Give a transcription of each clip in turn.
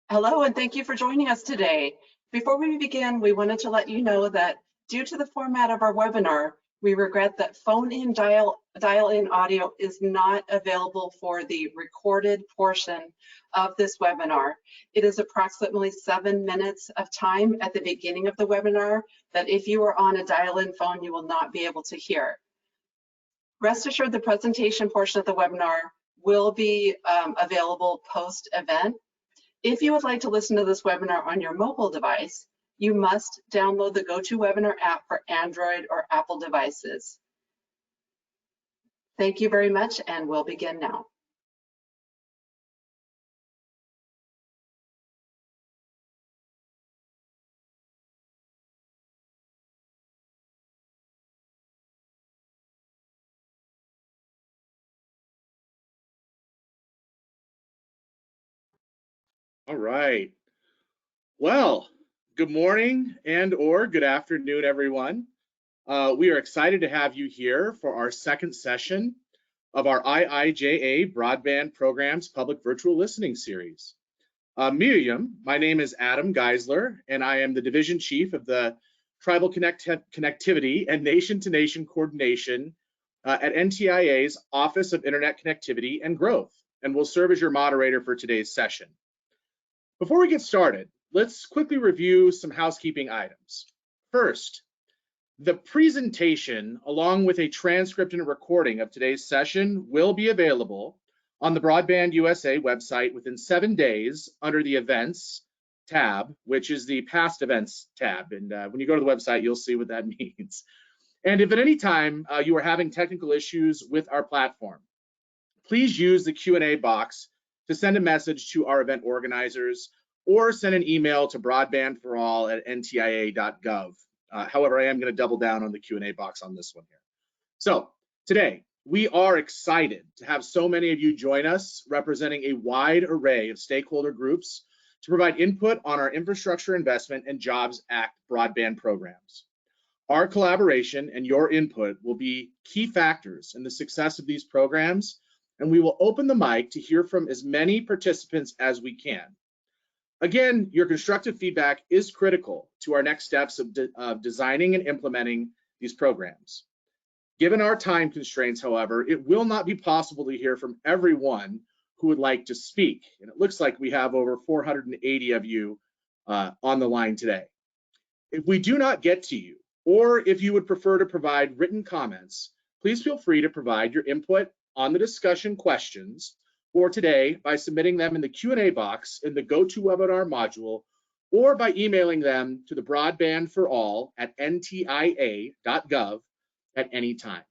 Hello, and thank you for joining us today. Before we begin, we wanted to let you know that due to the format of our webinar, we regret that phone-in dial-in audio is not available for the recorded portion of this webinar. It is approximately 7 minutes of time at the beginning of the webinar that if you are on a dial-in phone, you will not be able to hear. Rest assured, the presentation portion of the webinar will be available post-event. If you would like to listen to this webinar on your mobile device, you must download the GoToWebinar app for Android or Apple devices. Thank you very much, and we'll begin now. All right. Well, good morning and or good afternoon, everyone. We are excited to have you here for our second session of our IIJA Broadband Programs Public Virtual Listening Series. Miriam, my name is Adam Geisler, and I am the Division Chief of the Tribal Connectivity and Nation-to-Nation Coordination at NTIA's Office of Internet Connectivity and Growth, and will serve as your moderator for today's session. Before we get started, let's quickly review some housekeeping items. First, the presentation, along with a transcript and a recording of today's session, will be available on the Broadband USA website within 7 days under the Events tab, which is the Past Events tab. And when you go to the website, you'll see what that means. And if at any time you are having technical issues with our platform, please use the Q&A box to send a message to our event organizers or send an email to broadbandforall@ntia.gov. However, I am going to double down on the Q&A box on this one here. So today, we are excited to have so many of you join us representing a wide array of stakeholder groups to provide input on our Infrastructure Investment and Jobs Act broadband programs. Our collaboration and your input will be key factors in the success of these programs, and we will open the mic to hear from as many participants as we can. Again, your constructive feedback is critical to our next steps of designing and implementing these programs. Given our time constraints, however, it will not be possible to hear from everyone who would like to speak. And it looks like we have over 480 of you on the line today. If we do not get to you, or if you would prefer to provide written comments, please feel free to provide your input on the discussion questions for today by submitting them in the Q&A box in the GoToWebinar module, or by emailing them to the broadbandforall@ntia.gov at any time.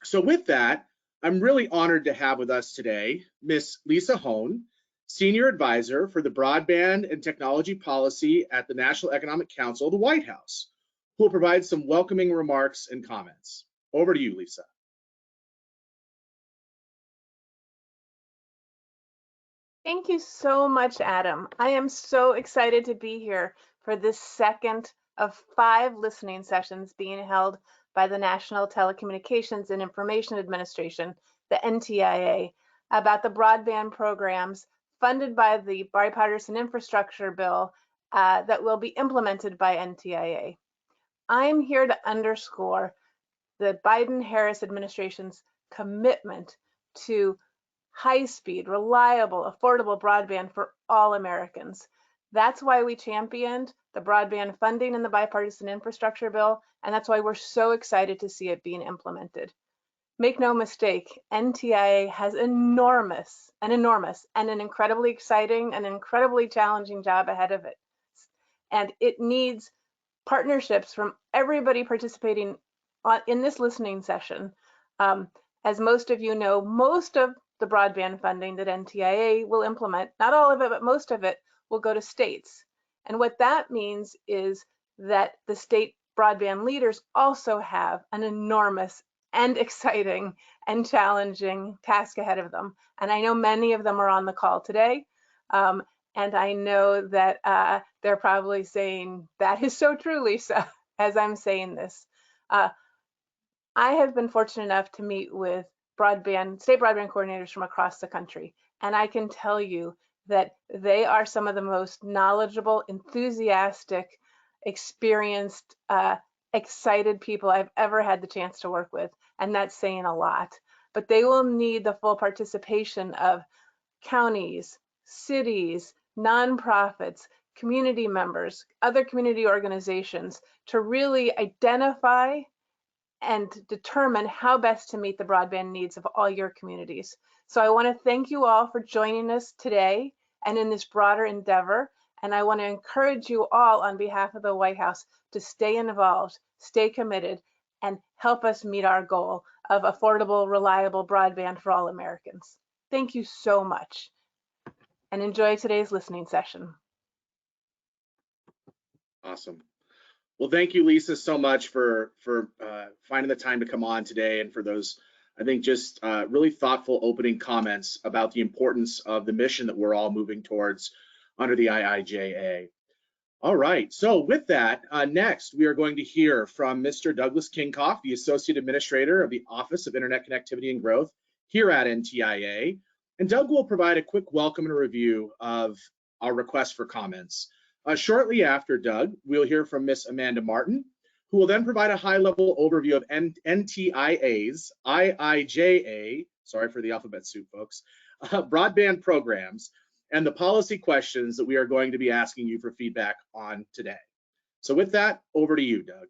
So with that, I'm really honored to have with us today Ms. Lisa Hone, Senior Advisor for the Broadband and Technology Policy at the National Economic Council of the White House, who will provide some welcoming remarks and comments. Over to you, Lisa. Thank you so much, Adam. I am so excited to be here for this second of 5 listening sessions being held by the National Telecommunications and Information Administration, the NTIA, about the broadband programs funded by the bipartisan infrastructure bill that will be implemented by NTIA. I'm here to underscore the Biden-Harris administration's commitment to high-speed, reliable, affordable broadband for all Americans. That's why we championed the broadband funding in the bipartisan infrastructure bill, and that's why we're so excited to see it being implemented. Make no mistake, NTIA has an enormous and an incredibly exciting and incredibly challenging job ahead of it. And it needs partnerships from everybody participating in this listening session. As most of you know, most of the broadband funding that NTIA will implement, not all of it, but most of it, will go to states. And what that means is that the state broadband leaders also have an enormous and exciting and challenging task ahead of them. And I know many of them are on the call today. And I know that they're probably saying, that is so true, Lisa, as I'm saying this. I have been fortunate enough to meet with state broadband coordinators from across the country. And I can tell you that they are some of the most knowledgeable, enthusiastic, experienced, excited people I've ever had the chance to work with, and that's saying a lot. But they will need the full participation of counties, cities, nonprofits, community members, other community organizations to really identify and determine how best to meet the broadband needs of all your communities. So I want to thank you all for joining us today and in this broader endeavor. And I want to encourage you all on behalf of the White House to stay involved, stay committed, and help us meet our goal of affordable, reliable broadband for all Americans. Thank you so much, and enjoy today's listening session. Awesome. Well, thank you, Lisa, so much for finding the time to come on today, and for those, I think, just really thoughtful opening comments about the importance of the mission that we're all moving towards under the IIJA. All right, so with that, next we are going to hear from Mr. Douglas Kinkoff, the Associate Administrator of the Office of Internet Connectivity and Growth here at NTIA. And Doug will provide a quick welcome and review of our request for comments. Shortly after Doug, we'll hear from Ms. Amanda Martin, who will then provide a high-level overview of NTIA's IIJA, sorry for the alphabet soup, folks, broadband programs, and the policy questions that we are going to be asking you for feedback on today. So with that, over to you, Doug.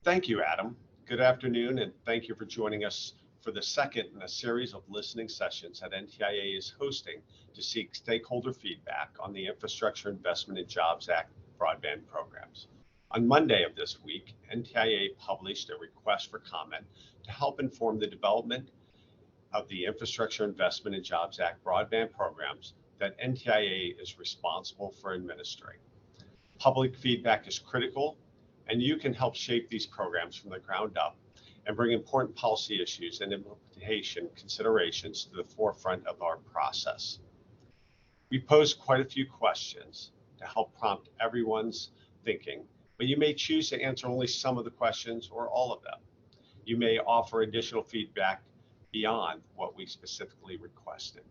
Thank you, Adam. Good afternoon, and thank you for joining us for the second in a series of listening sessions that NTIA is hosting to seek stakeholder feedback on the Infrastructure Investment and Jobs Act broadband programs. On Monday of this week, NTIA published a request for comment to help inform the development of the Infrastructure Investment and Jobs Act broadband programs that NTIA is responsible for administering. Public feedback is critical, and you can help shape these programs from the ground up and bring important policy issues and implementation considerations to the forefront of our process. We posed quite a few questions to help prompt everyone's thinking, but you may choose to answer only some of the questions or all of them. You may offer additional feedback beyond what we specifically requested.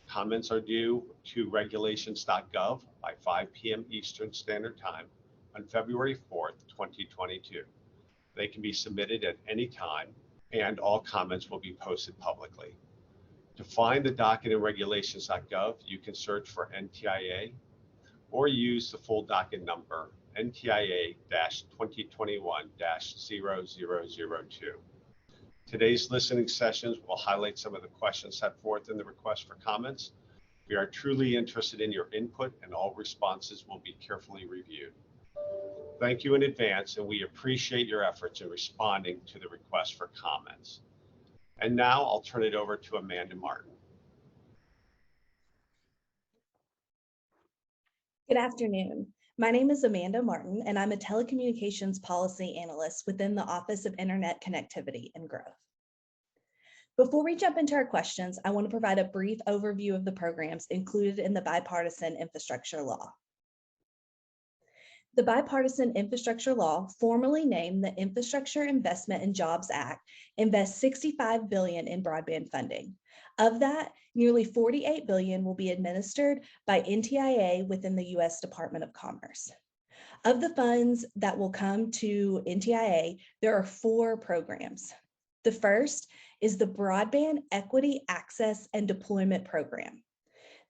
Comments are due to regulations.gov by 5 p.m. Eastern Standard Time on February 4th, 2022. They can be submitted at any time, and all comments will be posted publicly. To find the docket in regulations.gov, you can search for NTIA or use the full docket number NTIA-2021-0002. Today's listening sessions will highlight some of the questions set forth in the request for comments. We are truly interested in your input, and all responses will be carefully reviewed. Thank you in advance, and we appreciate your efforts in responding to the request for comments. And now I'll turn it over to Amanda Martin. Good afternoon. My name is Amanda Martin, and I'm a telecommunications policy analyst within the Office of Internet Connectivity and Growth. Before we jump into our questions, I want to provide a brief overview of the programs included in the bipartisan infrastructure law. The bipartisan infrastructure law, formerly named the Infrastructure Investment and Jobs Act, invests $65 billion in broadband funding. Of that, nearly $48 billion will be administered by NTIA within the U.S. Department of Commerce. Of the funds that will come to NTIA, there are 4 programs. The first is the Broadband Equity Access and Deployment Program.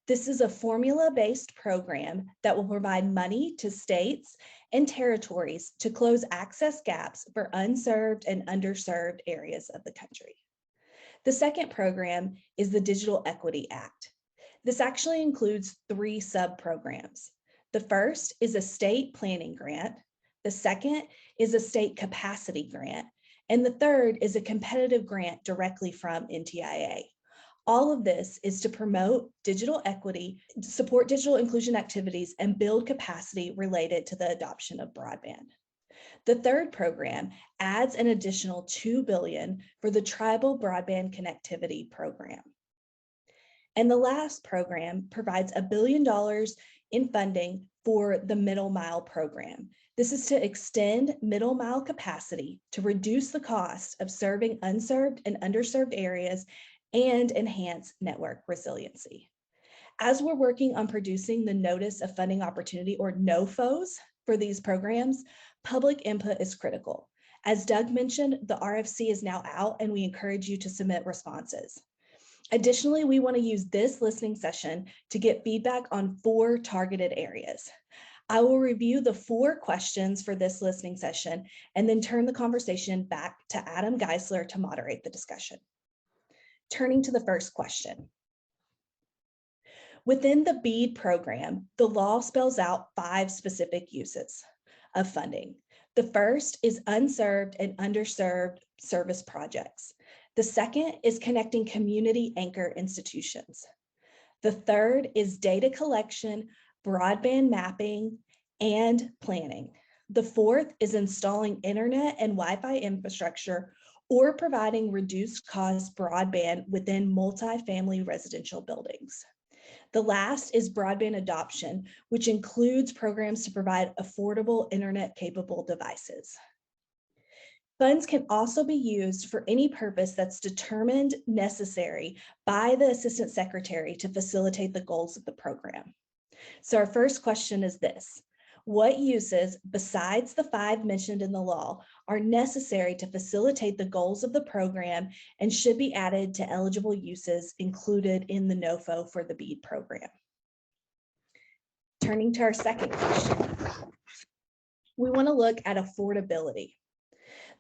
This is a formula-based program that will provide money to states and territories to close access gaps for unserved and underserved areas of the country. The second program is the Digital Equity Act. This actually includes 3 sub-programs. The first is a state planning grant. The second is a state capacity grant. And the third is a competitive grant directly from NTIA. All of this is to promote digital equity, support digital inclusion activities, and build capacity related to the adoption of broadband. The third program adds an additional $2 billion for the Tribal Broadband Connectivity Program. And the last program provides $1 billion in funding for the middle mile program. This is to extend middle mile capacity to reduce the cost of serving unserved and underserved areas and enhance network resiliency. As we're working on producing the Notice of Funding Opportunity, or NOFOs, for these programs, public input is critical. As Doug mentioned, the RFC is now out and we encourage you to submit responses. Additionally, we want to use this listening session to get feedback on 4 targeted areas. I will review the 4 questions for this listening session and then turn the conversation back to Adam Geisler to moderate the discussion. Turning to the first question. Within the BEAD program, the law spells out 5 specific uses of funding. The first is unserved and underserved service projects. The second is connecting community anchor institutions. The third is data collection, broadband mapping, and planning. The fourth is installing internet and Wi-Fi infrastructure or providing reduced cost broadband within multifamily residential buildings. The last is broadband adoption, which includes programs to provide affordable internet-capable devices. Funds can also be used for any purpose that's determined necessary by the Assistant Secretary to facilitate the goals of the program. So our first question is this: what uses besides the 5 mentioned in the law are necessary to facilitate the goals of the program and should be added to eligible uses included in the NOFO for the BEAD program? Turning to our second question, we want to look at affordability.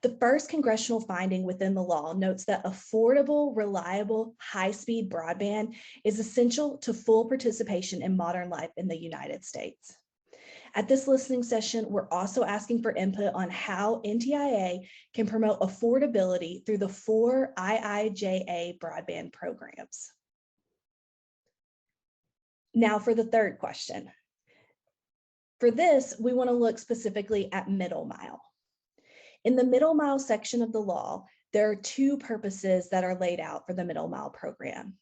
The first congressional finding within the law notes that affordable, reliable, high-speed broadband is essential to full participation in modern life in the United States. At this listening session, we're also asking for input on how NTIA can promote affordability through the 4 IIJA broadband programs. Now for the third question. For this, we want to look specifically at middle mile. In the middle mile section of the law, there are 2 purposes that are laid out for the middle mile program.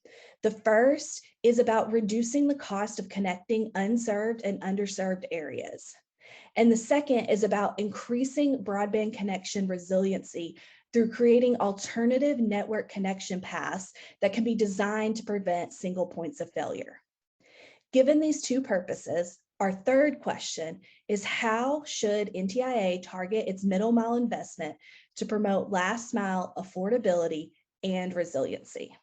The first is about reducing the cost of connecting unserved and underserved areas. And the second is about increasing broadband connection resiliency through creating alternative network connection paths that can be designed to prevent single points of failure. Given these 2 purposes, our third question is, how should NTIA target its middle mile investment to promote last mile affordability and resiliency?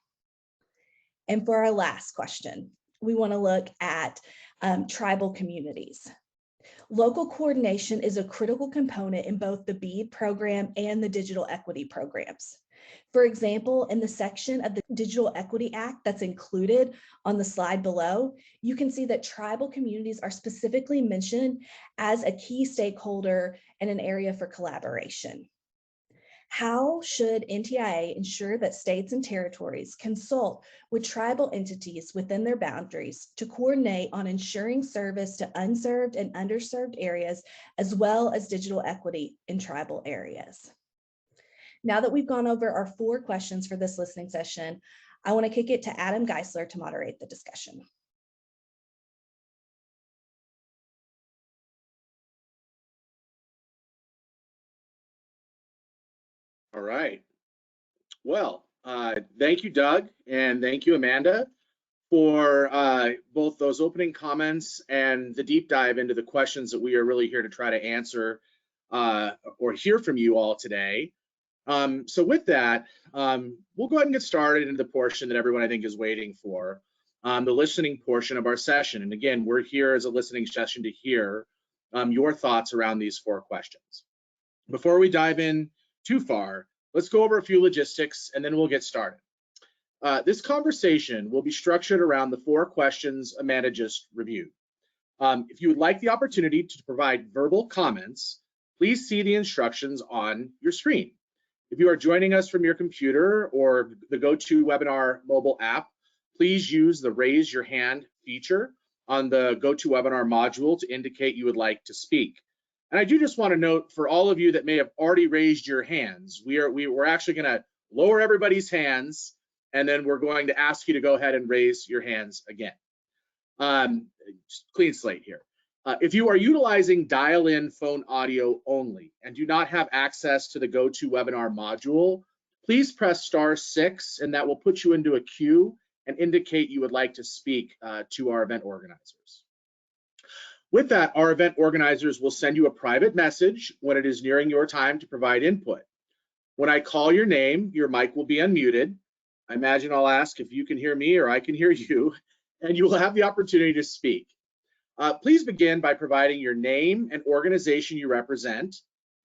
And for our last question, we want to look at tribal communities. Local coordination is a critical component in both the BEAD program and the digital equity programs. For example, in the section of the Digital Equity Act that's included on the slide below, you can see that tribal communities are specifically mentioned as a key stakeholder and an area for collaboration. How should NTIA ensure that states and territories consult with tribal entities within their boundaries to coordinate on ensuring service to unserved and underserved areas, as well as digital equity in tribal areas? Now that we've gone over our 4 questions for this listening session, I want to kick it to Adam Geisler to moderate the discussion. All right. Well, thank you, Doug, and thank you, Amanda, for both those opening comments and the deep dive into the questions that we are really here to try to answer or hear from you all today. So with that, we'll go ahead and get started into the portion that everyone I think is waiting for, the listening portion of our session. And again, we're here as a listening session to hear your thoughts around these 4 questions. Before we dive in too far, let's go over a few logistics and then we'll get started. This conversation will be structured around the 4 questions Amanda just reviewed. If you would like the opportunity to provide verbal comments, please see the instructions on your screen. If you are joining us from your computer or the GoToWebinar mobile app, please use the raise your hand feature on the GoToWebinar module to indicate you would like to speak. And I do just want to note, for all of you that may have already raised your hands, we're actually going to lower everybody's hands, and then we're going to ask you to go ahead and raise your hands again. Clean slate here. If you are utilizing dial-in phone audio only and do not have access to the GoToWebinar module, please press *6 and that will put you into a queue and indicate you would like to speak to our event organizers. With that, our event organizers will send you a private message when it is nearing your time to provide input. When I call your name, your mic will be unmuted. I imagine I'll ask if you can hear me or I can hear you, and you will have the opportunity to speak. Please begin by providing your name and organization you represent.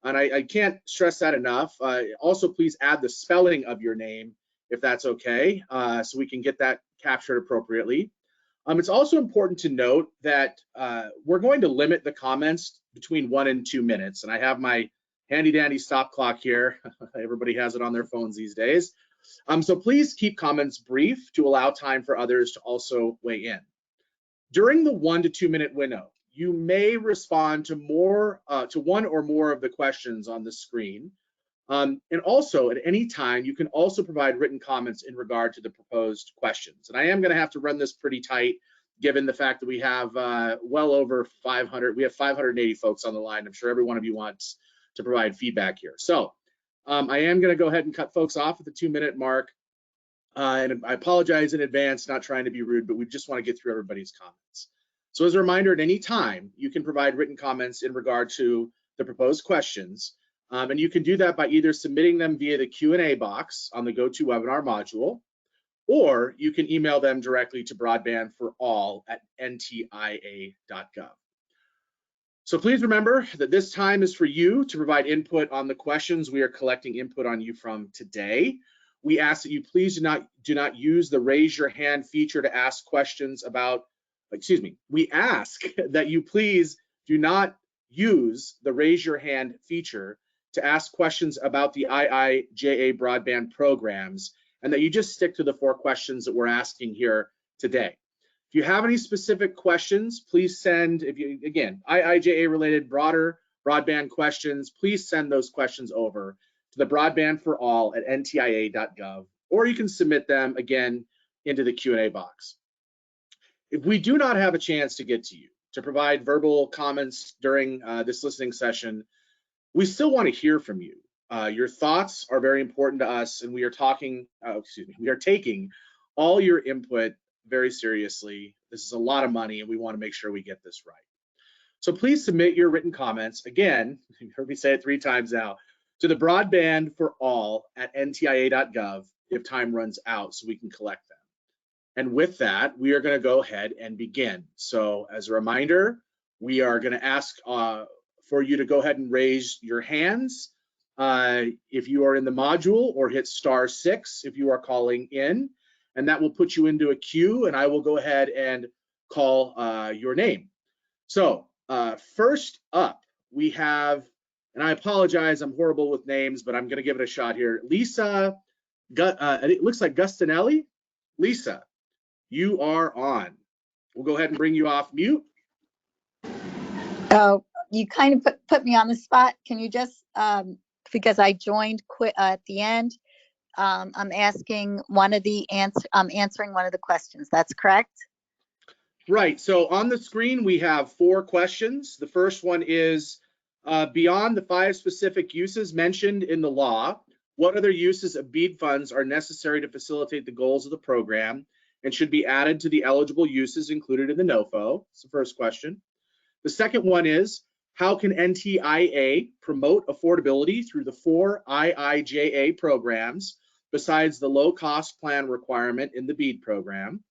And I can't stress that enough. Also, please add the spelling of your name, if that's okay, so we can get that captured appropriately. It's also important to note that we're going to limit the comments between 1 and 2 minutes. And I have my handy dandy stop clock here. Everybody has it on their phones these days. So please keep comments brief to allow time for others to also weigh in. During the 1 to 2 minute window, you may respond to one or more of the questions on the screen. And also at any time, you can also provide written comments in regard to the proposed questions. And I am going to have to run this pretty tight, given the fact that we have well over 500, we have 580 folks on the line. I'm sure every one of you wants to provide feedback here. So I am going to go ahead and cut folks off at the 2 minute mark. And I apologize in advance, not trying to be rude, but we just want to get through everybody's comments. So as a reminder, at any time, you can provide written comments in regard to the proposed questions. And you can do that by either submitting them via the Q&A box on the GoToWebinar module, or you can email them directly to broadbandforall@ntia.gov. So please remember that this time is for you to provide input on the questions we are collecting input on you from today. We ask that you please do not use the raise your hand feature to ask questions about, we ask that you please do not use the raise your hand feature to ask questions about the IIJA broadband programs, and that you just stick to the 4 questions that we're asking here today. If you have any specific questions, please send, again, IIJA related broader broadband questions, please send those questions over to the broadbandforall@ntia.gov, or you can submit them again into the Q&A box. If we do not have a chance to get to you to provide verbal comments during this listening session, we still want to hear from you. Your thoughts are very important to us, and we are taking all your input very seriously. This is a lot of money, and we want to make sure we get this right. So please submit your written comments. Again, you heard me say it 3 times now, to the broadbandforall@ntia.gov if time runs out, so we can collect them. And with that, we are going to go ahead and begin. So as a reminder, we are going to ask for you to go ahead and raise your hands if you are in the module, or hit *6 if you are calling in, and that will put you into a queue, and I will go ahead and call your name. So first up, we have, and I apologize, I'm horrible with names, but I'm going to give it a shot here. Lisa, it looks like Gustinelli. Lisa, you are on. We'll go ahead and bring you off mute. Oh, you kind of put me on the spot. Can you just, because I joined at the end, I'm answering one of the questions. That's correct? Right. So on the screen, we have 4 questions. The first one is, beyond the 5 specific uses mentioned in the law, what other uses of BEAD funds are necessary to facilitate the goals of the program and should be added to the eligible uses included in the NOFO? That's the first question. The second one is, how can NTIA promote affordability through the 4 IIJA programs besides the low-cost plan requirement in the BEAD program?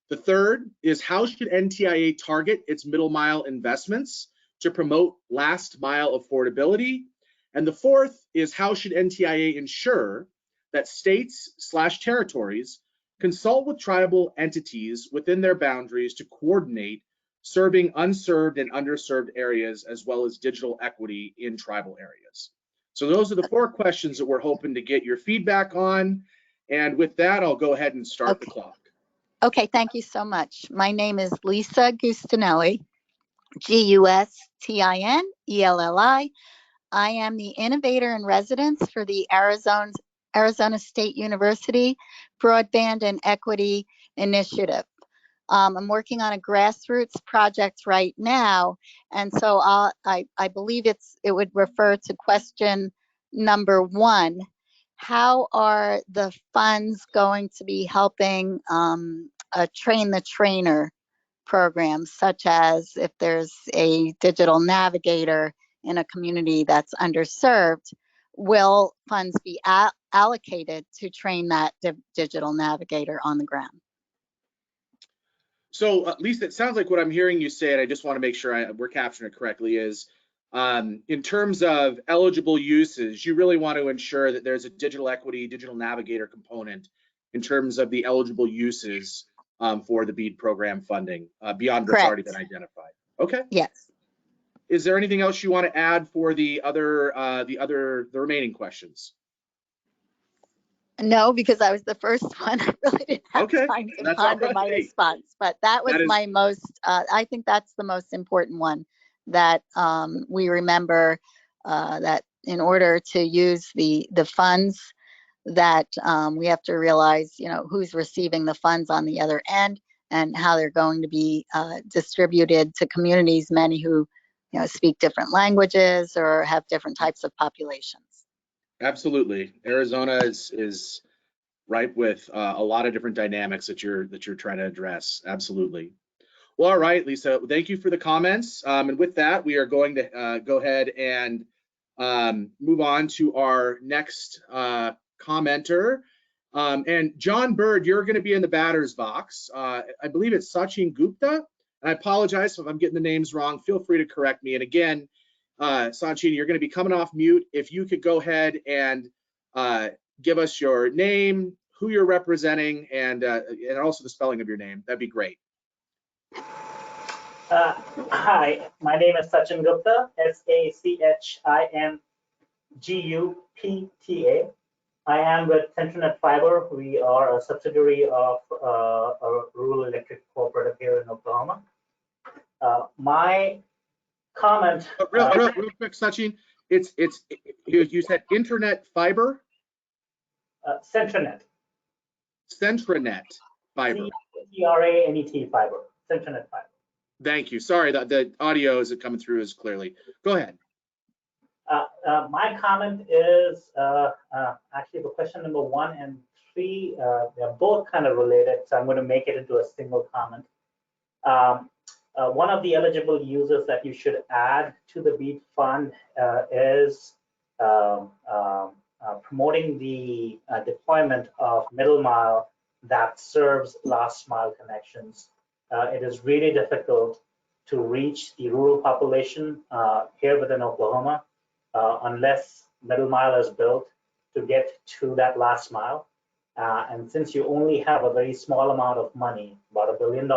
The third is, how should NTIA target its middle mile investments to promote last mile affordability? And the fourth is, how should NTIA ensure that states/territories consult with tribal entities within their boundaries to coordinate serving unserved and underserved areas, as well as digital equity in tribal areas? So those are the 4 questions that we're hoping to get your feedback on. And with that, I'll go ahead and start the clock. Okay, thank you so much. My name is Lisa Gustinelli, Gustinelli. I am the innovator in residence for the Arizona State University Broadband and Equity Initiative. I'm working on a grassroots project right now, and so I believe it would refer to question number 1. How are the funds going to be helping a train the trainer programs, such as if there's a digital navigator in a community that's underserved, will funds be allocated to train that digital navigator on the ground? So Lisa, it sounds like what I'm hearing you say, and I just want to make sure we're capturing it correctly, is in terms of eligible uses, you really want to ensure that there's a digital equity, digital navigator component in terms of the eligible uses for the BEAD program funding beyond what's already been identified. Okay. Yes. Is there anything else you want to add for the remaining questions? No, because I was the first one. I really didn't have time to That's ponder my response, but that was my most, I think that's the most important one, that we remember that in order to use the funds, that we have to realize, who's receiving the funds on the other end and how they're going to be distributed to communities, many who speak different languages or have different types of populations. Absolutely. Arizona is ripe with a lot of different dynamics that you're trying to address. Absolutely. Well, all right, Lisa, thank you for the comments. And with that, we are going to go ahead and move on to our next commenter. And John Bird, you're going to be in the batter's box. I believe it's Sanjay Gupta. And I apologize if I'm getting the names wrong. Feel free to correct me. And again, Sanjay, you're going to be coming off mute. If you could go ahead and give us your name, who you're representing, and also the spelling of your name, that'd be great. Hi, my name is Sanjay Gupta, SACHINGUPTA. I am with Centranet Fiber. We are a subsidiary of a rural electric cooperative here in Oklahoma. My comment. Real quick, Sachin. You said internet fiber. Centranet. Centranet Fiber. CTRANET Fiber. Centranet Fiber. Thank you. Sorry, the audio isn't coming through as clearly. Go ahead. My comment is actually for question number 1 and 3. They're both kind of related, so I'm going to make it into a single comment. One of the eligible users that you should add to the BEAD fund is promoting the deployment of middle mile that serves last mile connections. It is really difficult to reach the rural population here within Oklahoma unless middle mile is built to get to that last mile. And since you only have a very small amount of money, about $1 billion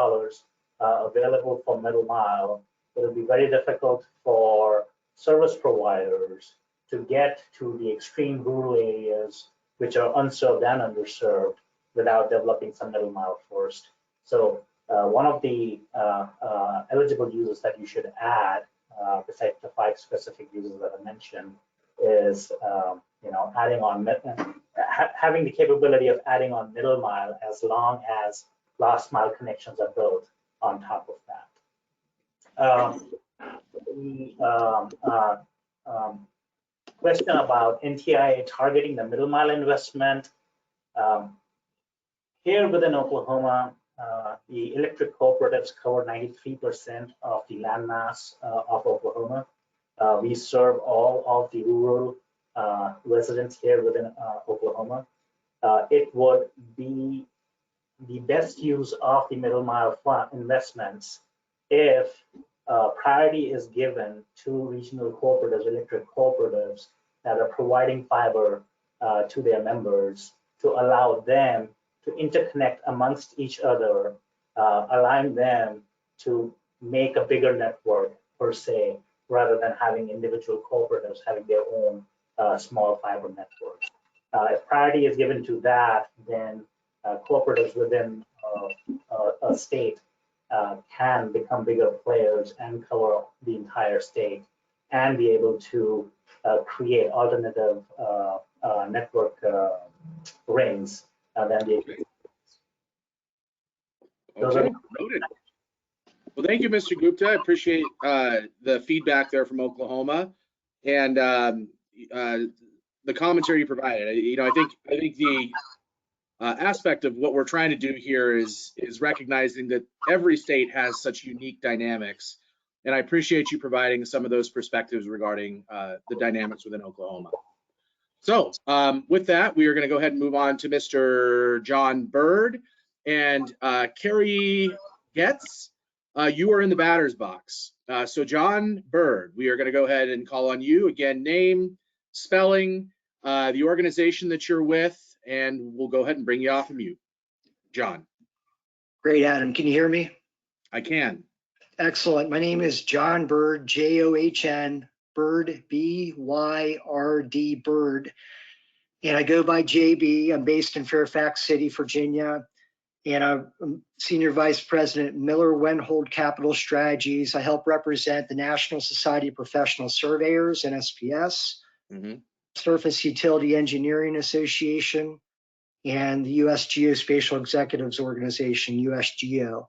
available for middle mile, it will be very difficult for service providers to get to the extreme rural areas which are unserved and underserved without developing some middle mile first. So one of the eligible users that you should add, besides the 5 specific users that I mentioned, is adding on having the capability of adding on middle mile as long as last mile connections are built on top of that. Question about NTIA targeting the middle mile investment. Here within Oklahoma, the electric cooperatives cover 93% of the landmass of Oklahoma. We serve all of the rural residents here within Oklahoma. It would be the best use of the middle mile investments if priority is given to regional cooperatives, electric cooperatives that are providing fiber to their members to allow them to interconnect amongst each other, allowing them to make a bigger network per se, rather than having individual cooperatives having their own small fiber networks. If priority is given to that, then cooperatives within a state can become bigger players and cover the entire state and be able to create alternative network rings than the. Okay, noted. Well, thank you, Mr. Gupta. I appreciate the feedback there from Oklahoma and the commentary you provided. I think the aspect of what we're trying to do here is recognizing that every state has such unique dynamics, and I appreciate you providing some of those perspectives regarding the dynamics within Oklahoma. So with that, we are going to go ahead and move on to Mr. John Bird and Carrie Getz. You are in the batter's box. So John Bird, we are going to go ahead and call on you. Again, name, spelling, the organization that you're with, and we'll go ahead and bring you off of mute. John. Great, Adam. Can you hear me? I can. Excellent. My name is John Bird, John, Bird, B-Y-R-D, Bird. And I go by JB. I'm based in Fairfax City, Virginia. And I'm Senior Vice President, Miller Wenhold Capital Strategies. I help represent the National Society of Professional Surveyors, NSPS, Surface Utility Engineering Association, and the U.S. Geospatial Executives Organization, USGEO.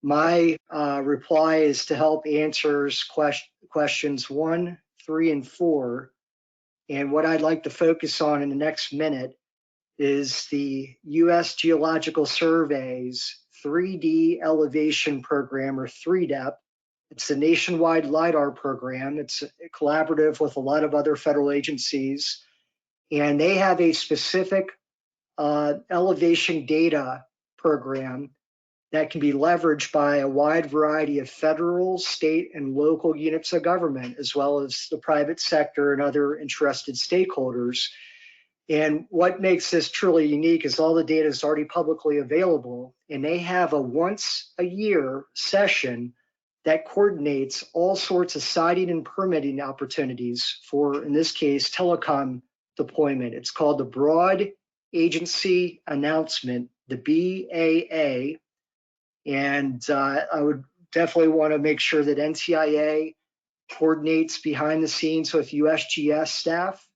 My reply is to help answers questions 1, 3, and 4. And what I'd like to focus on in the next minute is the U.S. Geological Survey's 3D Elevation Program, or 3DEP. It's a nationwide LIDAR program. It's collaborative with a lot of other federal agencies. And they have a specific elevation data program that can be leveraged by a wide variety of federal, state, and local units of government, as well as the private sector and other interested stakeholders. And what makes this truly unique is all the data is already publicly available, and they have a once a year session that coordinates all sorts of siting and permitting opportunities for, in this case, telecom deployment. It's called the Broad Agency Announcement, the BAA. And I would definitely want to make sure that NTIA coordinates behind the scenes with USGS staff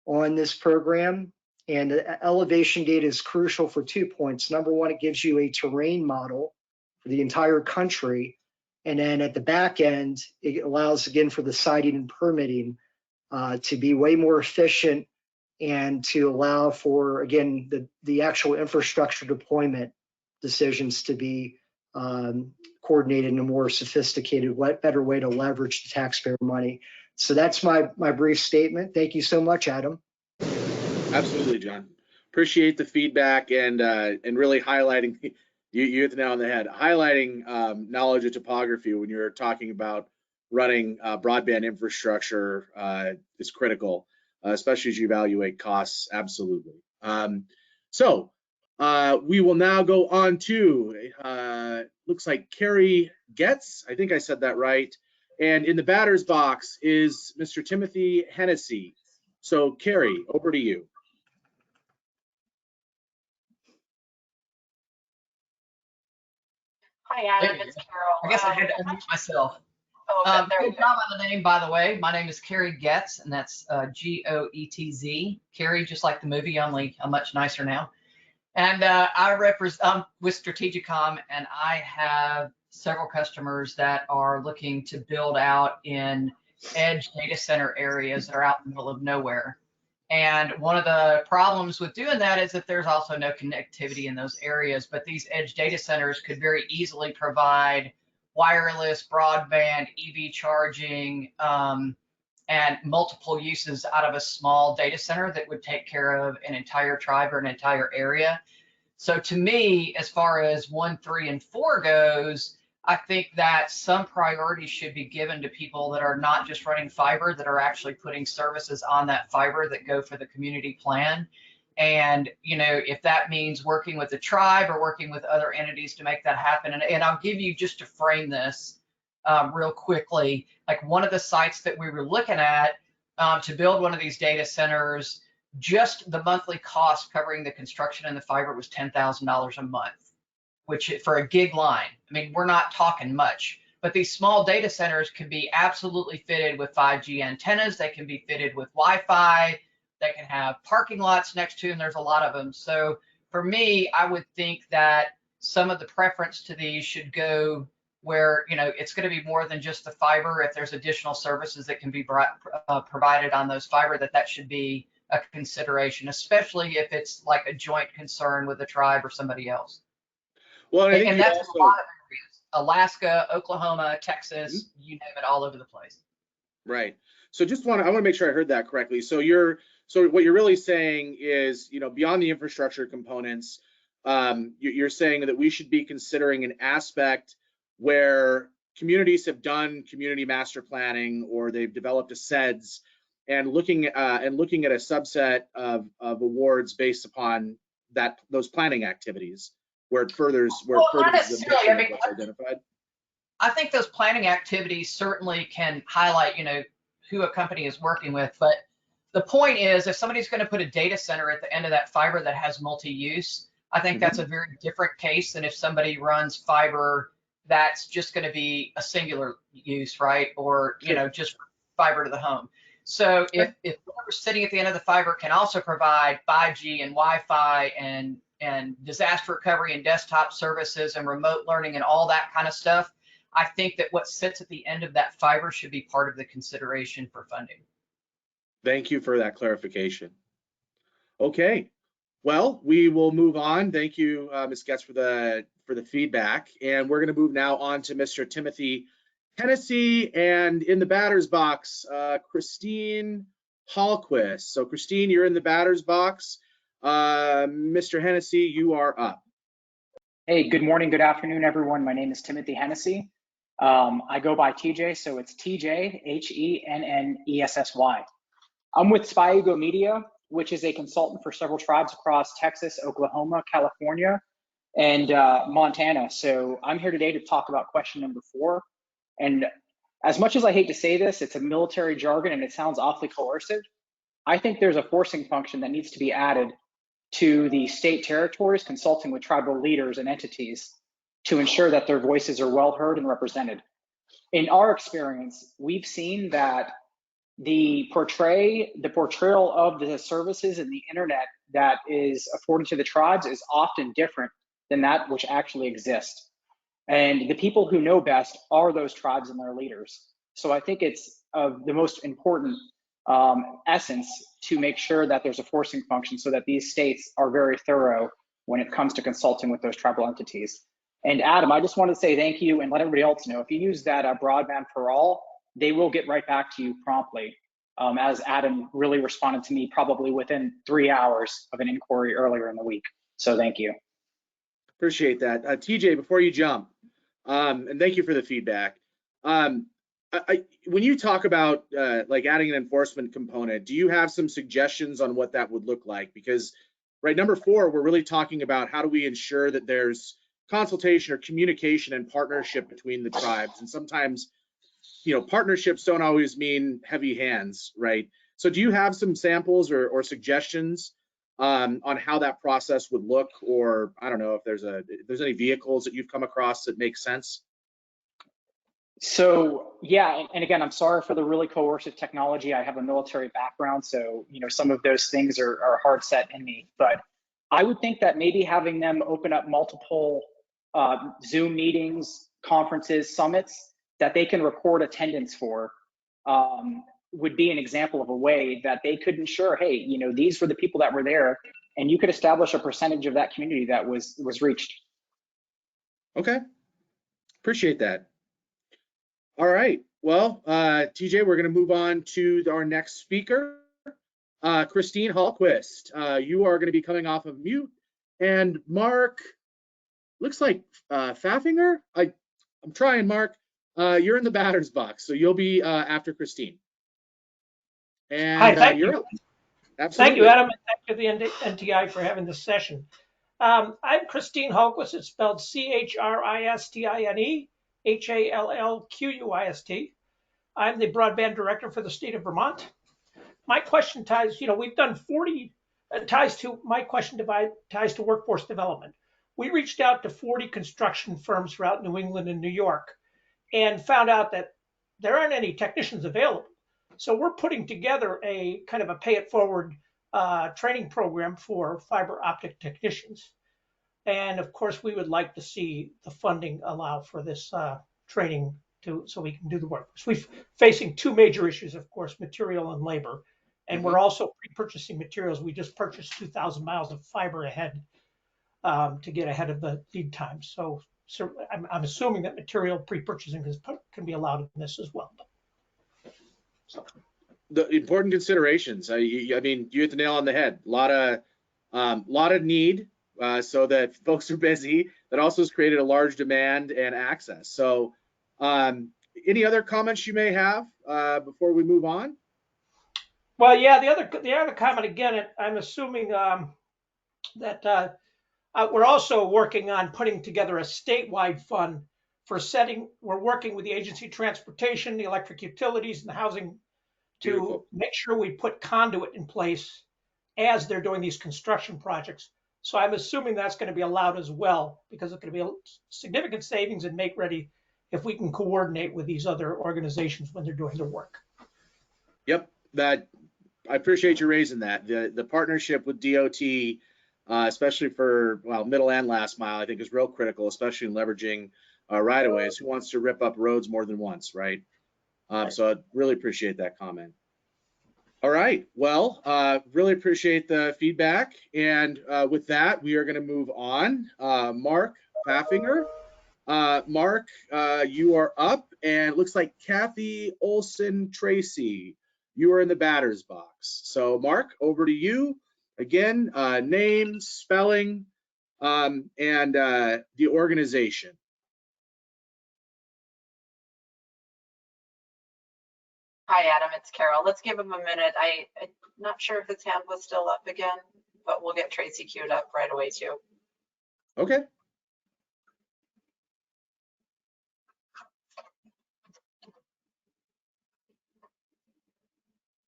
on this program. And the elevation data is crucial for 2 points. Number one, it gives you a terrain model for the entire country. And then at the back end, it allows, again, for the siting and permitting to be way more efficient and to allow for, again, the actual infrastructure deployment decisions to be coordinated in a more sophisticated, better way to leverage the taxpayer money. So that's my brief statement. Thank you so much, Adam. Absolutely, John. Appreciate the feedback and really highlighting, you hit the nail on the head, highlighting knowledge of topography when you're talking about running broadband infrastructure is critical, especially as you evaluate costs. Absolutely. So we will now go on to, looks like Carrie Getz. I think I said that right. And in the batter's box is Mr. Timothy Hennessey. So Carrie, over to you. Hi, Adam. It's Carol. I guess I had to unmute myself. Oh, there Good job on the name, by the way. My name is Carrie Getz, and that's G-O-E-T-Z. Carrie, just like the movie, only I'm much nicer now. And I'm with Strategicom, and I have several customers that are looking to build out in edge data center areas that are out in the middle of nowhere. And one of the problems with doing that is that there's also no connectivity in those areas, but these edge data centers could very easily provide wireless, broadband, EV charging, and multiple uses out of a small data center that would take care of an entire tribe or an entire area. So to me, as far as 1, 3, and 4 goes, I think that some priority should be given to people that are not just running fiber, that are actually putting services on that fiber that go for the community plan. And, you know, if that means working with the tribe or working with other entities to make that happen. And I'll give you, just to frame this real quickly, like one of the sites that we were looking at to build one of these data centers, just the monthly cost covering the construction and the fiber was $10,000 a month, which for a gig line, I mean, we're not talking much, but these small data centers can be absolutely fitted with 5G antennas. They can be fitted with Wi-Fi. They can have parking lots next to them. There's a lot of them. So for me, I would think that some of the preference to these should go where, you know, it's going to be more than just the fiber. If there's additional services that can be provided on those fiber, that should be a consideration, especially if it's like a joint concern with the tribe or somebody else. Well, and I think and that's also, a lot of areas. Alaska, Oklahoma, Texas, you name it, all over the place. Right. So I want to make sure I heard that correctly. So what you're really saying is, you know, beyond the infrastructure components, you're saying that we should be considering an aspect where communities have done community master planning or they've developed a SEDS, and looking at a subset of awards based upon those planning activities where it furthers the mission of what's identified. I think those planning activities certainly can highlight, you know, who a company is working with. But the point is, if somebody's going to put a data center at the end of that fiber that has multi-use, I think that's a very different case than if somebody runs fiber that's just going to be a singular use, right? Or, you know, just fiber to the home. So if whoever's sitting at the end of the fiber can also provide 5G and Wi-Fi and disaster recovery and desktop services and remote learning and all that kind of stuff, I think that what sits at the end of that fiber should be part of the consideration for funding. Thank you for that clarification. Okay, well, we will move on. Thank you, Ms. Getz, for the feedback. And we're going to move now on to Mr. Timothy Hennessey, and in the batter's box, Christine Hallquist. So Christine, you're in the batter's box. Mr. Hennessey, you are up. Hey, good morning, good afternoon, everyone. My name is Timothy Hennessey. I go by TJ, so it's TJ, Hennessy. I'm with Spyego Media, which is a consultant for several tribes across Texas, Oklahoma, California, and Montana. So I'm here today to talk about question number 4. And as much as I hate to say this, it's a military jargon and it sounds awfully coercive. I think there's a forcing function that needs to be added to the state territories consulting with tribal leaders and entities to ensure that their voices are well heard and represented. In our experience, we've seen that the portrayal of the services and the internet that is afforded to the tribes is often different than that which actually exists. And the people who know best are those tribes and their leaders. So I think it's of the most important essence to make sure that there's a forcing function so that these states are very thorough when it comes to consulting with those tribal entities. And Adam, I just want to say thank you and let everybody else know, if you use that Broadband for All, they will get right back to you promptly, as Adam really responded to me probably within 3 hours of an inquiry earlier in the week. So thank you. Appreciate that. TJ, before you jump, and thank you for the feedback. When you talk about like adding an enforcement component, do you have some suggestions on what that would look like? Because right, number 4, we're really talking about how do we ensure that there's consultation or communication and partnership between the tribes. And sometimes, you know, partnerships don't always mean heavy hands, right? So do you have some samples or suggestions on how that process would look? Or I don't know if there's any vehicles that you've come across that make sense? So yeah, and again, I'm sorry for the really coercive technology. I have a military background, so you know some of those things are hard set in me. But I would think that maybe having them open up multiple Zoom meetings, conferences, summits that they can record attendance for would be an example of a way that they could ensure, hey, you know, these were the people that were there, and you could establish a percentage of that community that was reached. Okay, appreciate that. All right, well, TJ, we're going to move on to our next speaker, Christine Hallquist. You are going to be coming off of mute, and Mark, looks like Faffinger. I'm trying, Mark. You're in the batter's box, so you'll be after Christine. And hi, thank you. Absolutely. Thank you, Adam, and thank you to the NTI for having this session. I'm Christine Hallquist. It's spelled Christine Hallquist. I'm the broadband director for the state of Vermont. My question ties, you know, we've done 40 ties to workforce development. We reached out to 40 construction firms throughout New England and New York and found out that there aren't any technicians available. So we're putting together a kind of a pay it forward training program for fiber optic technicians. And of course, we would like to see the funding allow for this training so we can do the work. So we're facing two major issues, of course, material and labor. And we're also pre-purchasing materials. We just purchased 2,000 miles of fiber ahead to get ahead of the lead time. So I'm assuming that material pre-purchasing can be allowed in this as well. So. The important considerations. I mean, you hit the nail on the head. A lot of need, so that folks are busy. That also has created a large demand and access. So, any other comments you may have before we move on? Well, yeah, the other comment again. I'm assuming that we're also working on putting together a statewide fund for setting. We're working with the Agency of Transportation, the electric utilities, and the housing to make sure we put conduit in place as they're doing these construction projects. So I'm assuming that's going to be allowed as well, because it's going to be a significant savings and make ready if we can coordinate with these other organizations when they're doing their work. Yep, I appreciate you raising that. The partnership with DOT, especially for middle and last mile, I think is real critical, especially in leveraging right-of-ways. Who wants to rip up roads more than once, right? So I really appreciate that comment. All right, well, really appreciate the feedback. And with that, we are going to move on. Mark Faffinger. Mark, you are up, and it looks like Kathy, Olson, Tracy, you are in the batter's box. So Mark, over to you. Again, name, spelling, and the organization. Hi, Adam, it's Carol. Let's give him a minute. I'm not sure if his hand was still up again, but we'll get Tracy queued up right away too. Okay.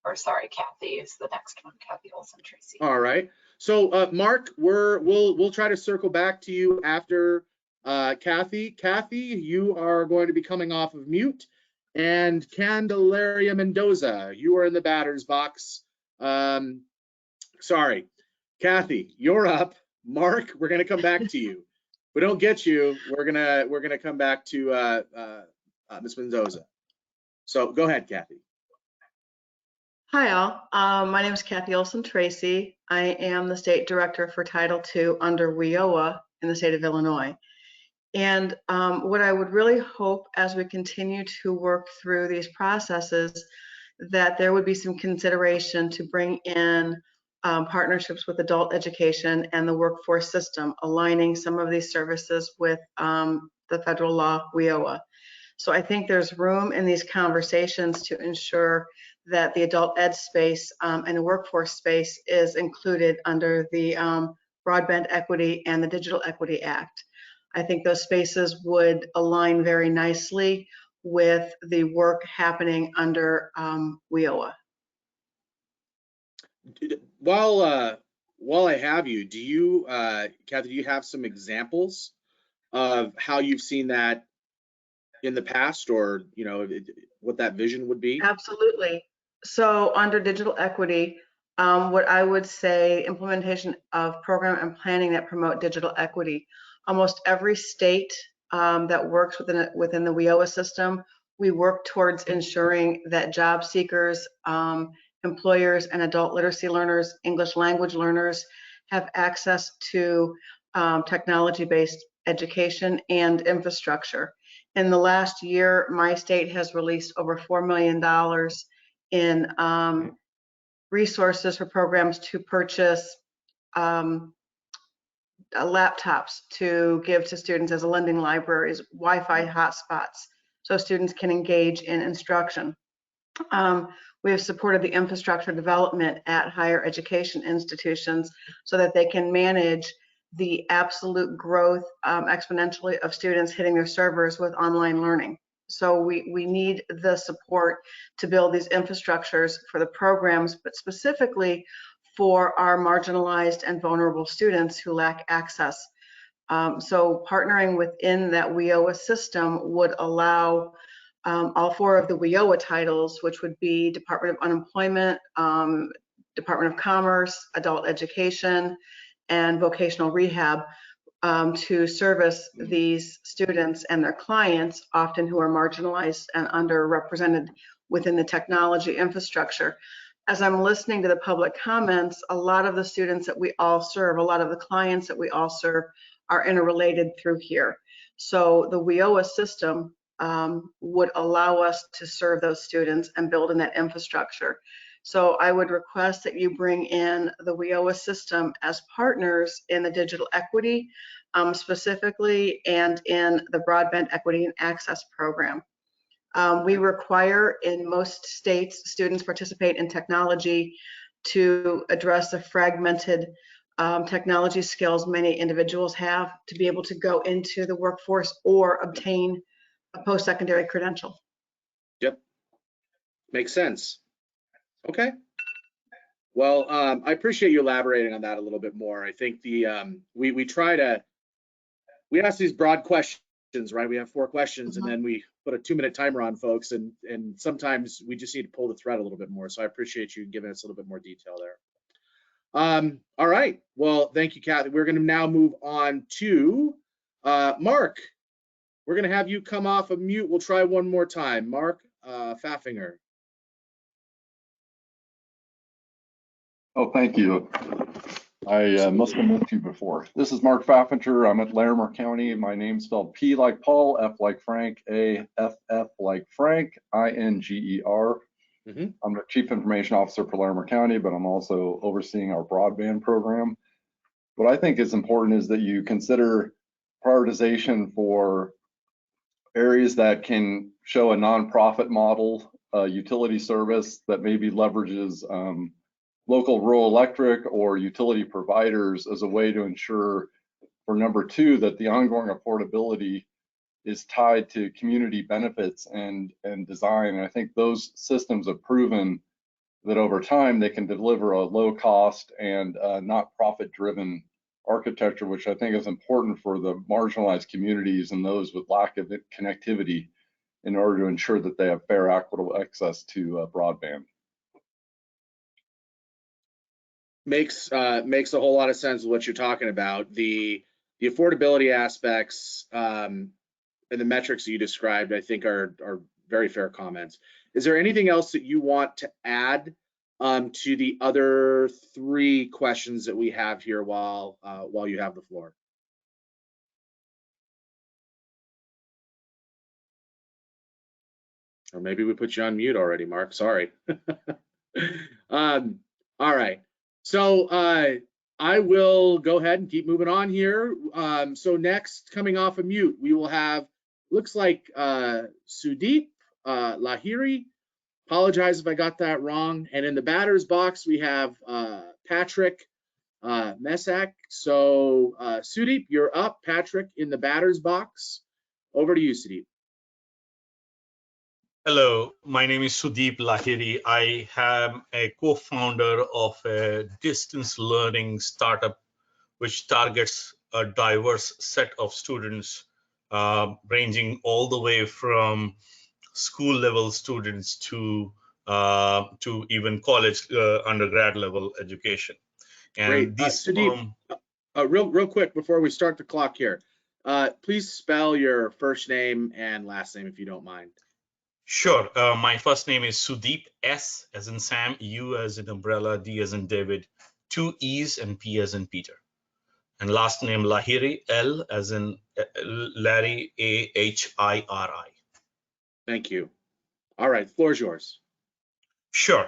Or sorry, Kathy is the next one. Kathy Olson, Tracy. All right. So Mark, we'll try to circle back to you after Kathy. Kathy, you are going to be coming off of mute. And Candelaria Mendoza, you are in the batter's box. Sorry, Kathy, you're up. Mark, we're going to come back to you. If we don't get you, we're gonna come back to Ms. Mendoza. So go ahead, Kathy. Hi all, my name is Kathy Olson Tracy. I am the State Director for Title II under WIOA in the state of Illinois. And what I would really hope as we continue to work through these processes, that there would be some consideration to bring in partnerships with adult education and the workforce system, aligning some of these services with the federal law WIOA. So I think there's room in these conversations to ensure that the adult ed space and the workforce space is included under the Broadband Equity and the Digital Equity Act. I think those spaces would align very nicely with the work happening under WIOA. While I have you, do you, Kathy, do you have some examples of how you've seen that in the past, or what that vision would be? Absolutely. So under digital equity, what I would say, implementation of program and planning that promote digital equity. Almost every state that works within the WIOA system, we work towards ensuring that job seekers, employers, and adult literacy learners, English language learners, have access to technology-based education and infrastructure. In the last year, my state has released over $4 million in resources for programs to purchase laptops to give to students as a lending libraries, Wi-Fi hotspots, so students can engage in instruction. We have supported the infrastructure development at higher education institutions so that they can manage the absolute growth exponentially of students hitting their servers with online learning. So we need the support to build these infrastructures for the programs, but specifically for our marginalized and vulnerable students who lack access. So partnering within that WIOA system would allow all four of the WIOA titles, which would be Department of Unemployment, Department of Commerce, Adult Education, and Vocational Rehab, to service these students and their clients, often who are marginalized and underrepresented within the technology infrastructure. As I'm listening to the public comments, a lot of the students that we all serve, a lot of the clients that we all serve are interrelated through here. So the WIOA system would allow us to serve those students and build in that infrastructure. So I would request that you bring in the WIOA system as partners in the digital equity, specifically, and in the Broadband Equity and Access Program. We require in most states students participate in technology to address the fragmented technology skills many individuals have to be able to go into the workforce or obtain a post-secondary credential. Yep, makes sense. Okay. Well, I appreciate you elaborating on that a little bit more. I think we ask these broad questions, right? We have 4 questions, and then we put a 2-minute timer on folks, and sometimes we just need to pull the thread a little bit more. So I appreciate you giving us a little bit more detail there. All right. Well, thank you, Kathy. We're going to now move on to Mark. We're going to have you come off of mute. We'll try one more time. Mark Faffinger. Oh, thank you. I must have met you before. This is Mark Faffinger. I'm at Larimer County. My name's spelled P like Paul, F like Frank, A, F, F like Frank, I-N-G-E-R. I'm the Chief Information Officer for Larimer County, but I'm also overseeing our broadband program. What I think is important is that you consider prioritization for areas that can show a nonprofit model, utility service that maybe leverages local rural electric or utility providers as a way to ensure, for number 2, that the ongoing affordability is tied to community benefits and design. And I think those systems have proven that over time they can deliver a low cost and not profit driven architecture, which I think is important for the marginalized communities and those with lack of connectivity in order to ensure that they have fair, equitable access to broadband. Makes a whole lot of sense with what you're talking about. The affordability aspects and the metrics that you described, I think, are very fair comments. Is there anything else that you want to add to the other 3 questions that we have here while you have the floor? Or maybe we put you on mute already, Mark. Sorry. All right. So I will go ahead and keep moving on here. So next, coming off of mute, we will have, looks like Sudeep Lahiri. Apologize if I got that wrong. And in the batter's box, we have Patrick Messick. So Sudeep, you're up. Patrick in the batter's box. Over to you, Sudeep. Hello, my name is Sudeep Lahiri. I am a co-founder of a distance learning startup which targets a diverse set of students, ranging all the way from school level students to even college undergrad level education. And great. Sudeep, real quick before we start the clock here, please spell your first name and last name if you don't mind. Sure. My first name is Sudeep, S as in Sam, U as in umbrella, D as in David, 2 E's and P as in Peter. And last name Lahiri, L as in Larry, A-H-I-R-I. Thank you. All right, floor is yours. Sure.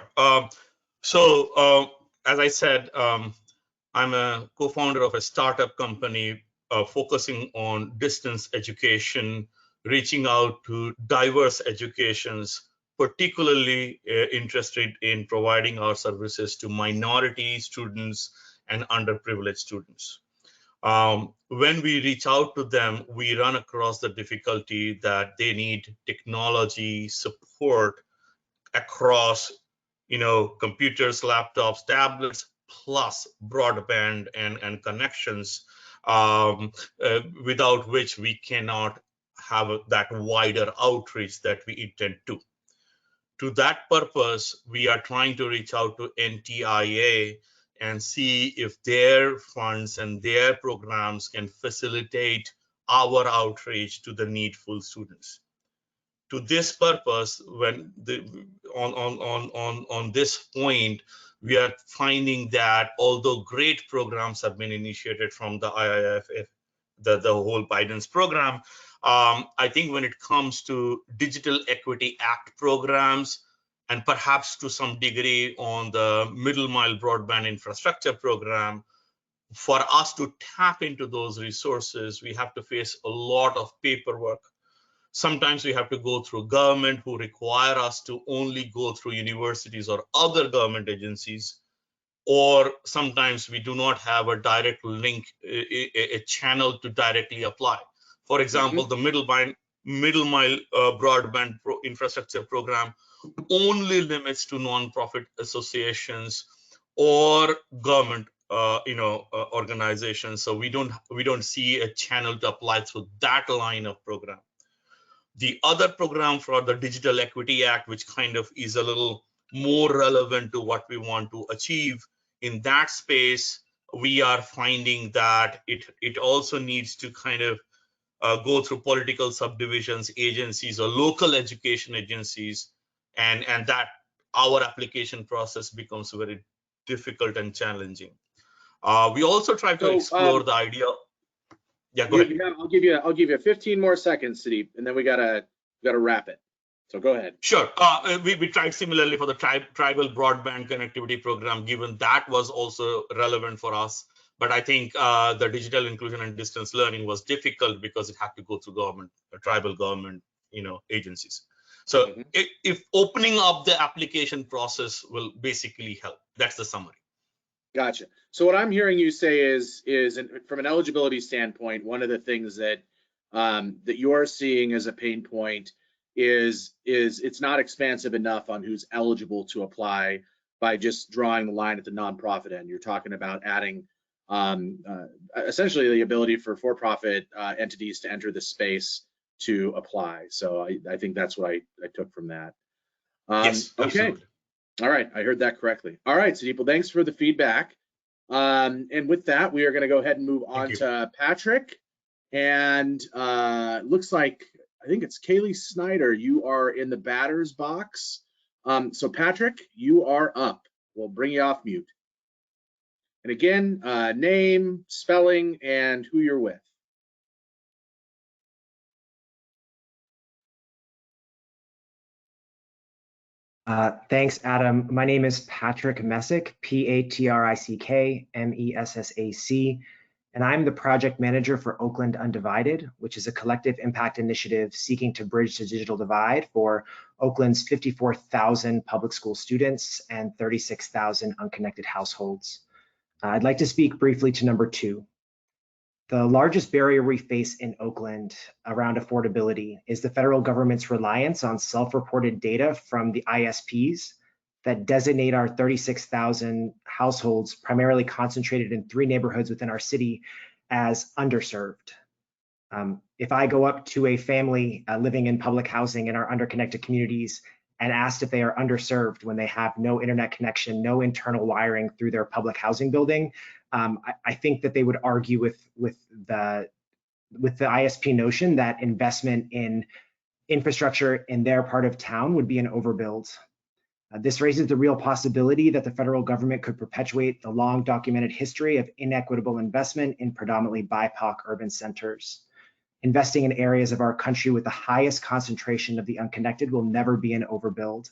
So as I said, I'm a co-founder of a startup company focusing on distance education, reaching out to diverse educations, particularly interested in providing our services to minority students and underprivileged students. When we reach out to them, we run across the difficulty that they need technology support across, computers, laptops, tablets, plus broadband and connections, without which we cannot have that wider outreach that we intend to. To that purpose, we are trying to reach out to NTIA and see if their funds and their programs can facilitate our outreach to the needful students. To this purpose, when on this point, we are finding that although great programs have been initiated from the IIF, the whole Biden's program, I think when it comes to Digital Equity Act programs, and perhaps to some degree on the middle mile broadband infrastructure program, for us to tap into those resources, we have to face a lot of paperwork. Sometimes we have to go through government who require us to only go through universities or other government agencies, or sometimes we do not have a direct link, a channel to directly apply. For example, the middle mile broadband infrastructure program only limits to nonprofit associations or government organizations. So we don't see a channel to apply through that line of program. The other program for the Digital Equity Act, which kind of is a little more relevant to what we want to achieve in that space, we are finding that it also needs to kind of go through political subdivisions, agencies, or local education agencies, and that our application process becomes very difficult and challenging. We also try to explore the idea. Yeah, go ahead. I'll give you 15 more seconds, Sudeep, and then we gotta wrap it. So go ahead. Sure. We tried similarly for the Tribal Broadband Connectivity Program, given that was also relevant for us. But I think the digital inclusion and distance learning was difficult because it had to go through tribal government, agencies. So if opening up the application process will basically help. That's the summary. Gotcha. So what I'm hearing you say is from an eligibility standpoint, one of the things that that you're seeing as a pain point is it's not expansive enough on who's eligible to apply by just drawing the line at the nonprofit end. You're talking about adding essentially the ability for for-profit entities to enter the space to apply. So I think that's what I took from that. Yes, okay. Absolutely. All right, I heard that correctly. All right, Sudeep, well, thanks for the feedback. And with that, we are going to go ahead and move on to Patrick. And looks like, I think it's Kaylee Snyder. You are in the batter's box. So Patrick, you are up. We'll bring you off mute. And again, name, spelling, and who you're with. Thanks, Adam. My name is Patrick Messick, Patrick Messac, and I'm the project manager for Oakland Undivided, which is a collective impact initiative seeking to bridge the digital divide for Oakland's 54,000 public school students and 36,000 unconnected households. I'd like to speak briefly to number 2. The largest barrier we face in Oakland around affordability is the federal government's reliance on self-reported data from the ISPs that designate our 36,000 households, primarily concentrated in 3 neighborhoods within our city, as underserved. If I go up to a family living in public housing in our underconnected communities and asked if they are underserved when they have no internet connection, no internal wiring through their public housing building, I think that they would argue with the ISP notion that investment in infrastructure in their part of town would be an overbuild. This raises the real possibility that the federal government could perpetuate the long documented history of inequitable investment in predominantly BIPOC urban centers. Investing in areas of our country with the highest concentration of the unconnected will never be an overbuild.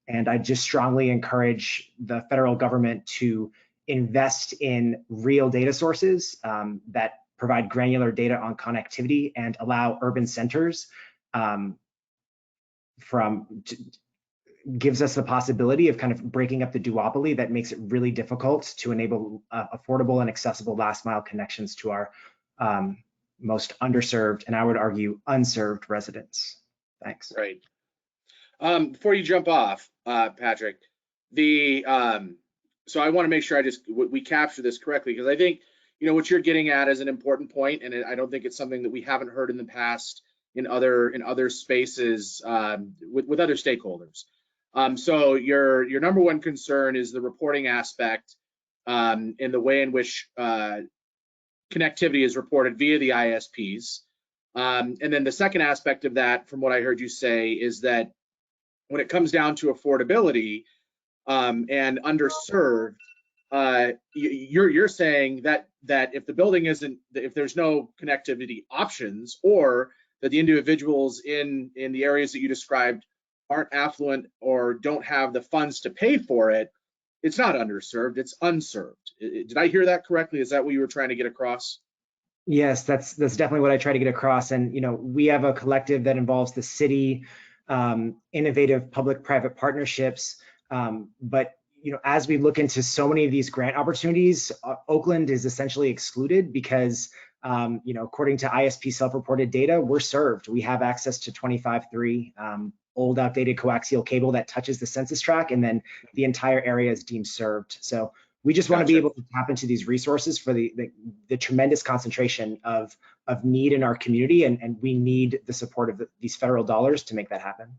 And I just strongly encourage the federal government to invest in real data sources that provide granular data on connectivity and allow urban centers gives us the possibility of kind of breaking up the duopoly that makes it really difficult to enable affordable and accessible last mile connections to our most underserved, and I would argue unserved residents. Thanks. Right. Before you jump off, Patrick, so I want to make sure we capture this correctly, because I think what you're getting at is an important point, and I don't think it's something that we haven't heard in the past in other spaces with other stakeholders. So your number one concern is the reporting aspect in the way in which connectivity is reported via the ISPs. And then the second aspect of that, from what I heard you say, is that when it comes down to affordability and underserved, you're saying that if the building isn't, if there's no connectivity options, or that the individuals in the areas that you described aren't affluent or don't have the funds to pay for it, it's not underserved, it's unserved. Did I hear that correctly? Is that what you were trying to get across? Yes, that's definitely what I try to get across. And we have a collective that involves the city, innovative public-private partnerships. But as we look into so many of these grant opportunities, Oakland is essentially excluded because according to ISP self-reported data, we're served. We have access to 25.3 old outdated coaxial cable that touches the census tract, and then the entire area is deemed served. So we just want to be able to tap into these resources for the tremendous concentration of need in our community, and we need the support of these federal dollars to make that happen.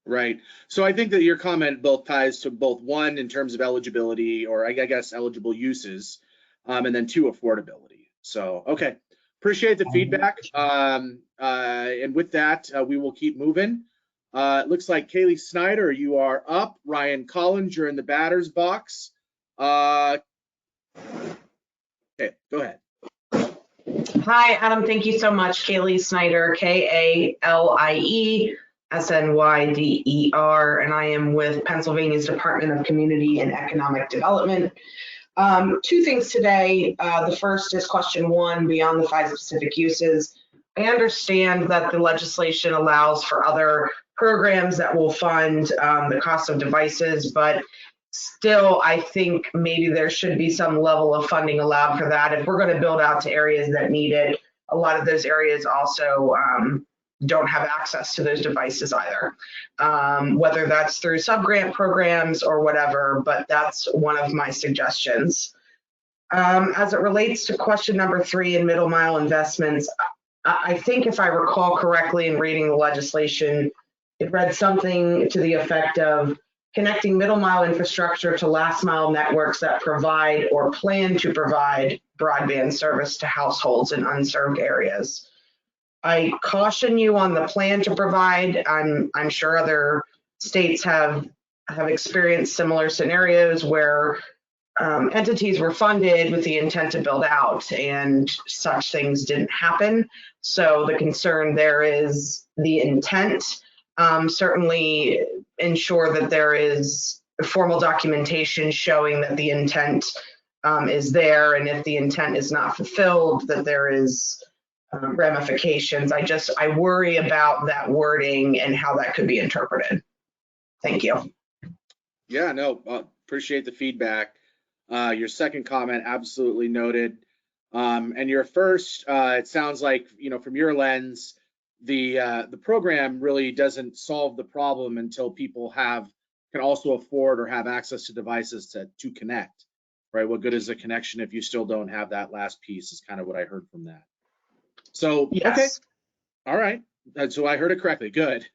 Right. So I think that your comment both ties to both, one, in terms of eligibility, or I guess eligible uses, and then two, affordability. So, okay. Appreciate the feedback. And with that, we will keep moving. It looks like Kaylee Snyder, you are up. Ryan Collins, you're in the batter's box. Okay, go ahead. Hi, Adam. Thank you so much. Kaylee Snyder, KALIESNYDER, and I am with Pennsylvania's Department of Community and Economic Development. Two things today. The first is question one, beyond the 5 specific uses. I understand that the legislation allows for other programs that will fund the cost of devices, but still, I think maybe there should be some level of funding allowed for that. If we're going to build out to areas that need it, a lot of those areas also don't have access to those devices either, whether that's through sub-grant programs or whatever, but that's one of my suggestions. As it relates to question number 3 in middle mile investments, I think if I recall correctly in reading the legislation, it read something to the effect of connecting middle mile infrastructure to last mile networks that provide or plan to provide broadband service to households in unserved areas. I caution you on the plan to provide. I'm sure other states have experienced similar scenarios where entities were funded with the intent to build out, and such things didn't happen. So the concern there is the intent. Certainly ensure that there is formal documentation showing that the intent is there, and if the intent is not fulfilled, that there is ramifications. I worry about that wording and how that could be interpreted. Thank you. Yeah, no, appreciate the feedback. Your second comment, absolutely noted. And your first, it sounds like, from your lens, the program really doesn't solve the problem until people can also afford or have access to devices to connect, right? What good is a connection if you still don't have that last piece, is kind of what I heard from that. So, yes. Okay, all right. So I heard it correctly, good.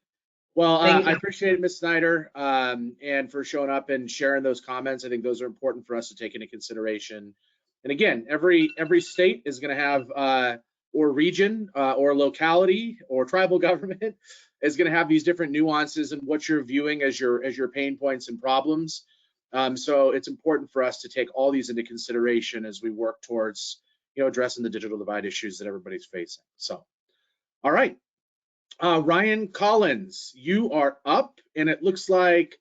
Well, I appreciate it, Ms. Snyder, and for showing up and sharing those comments. I think those are important for us to take into consideration. And again, every state is going to have, or region, or locality, or tribal government is going to have these different nuances in what you're viewing as your pain points and problems. So it's important for us to take all these into consideration as we work towards, addressing the digital divide issues that everybody's facing. So, all right. Ryan Collins, you are up, and it looks like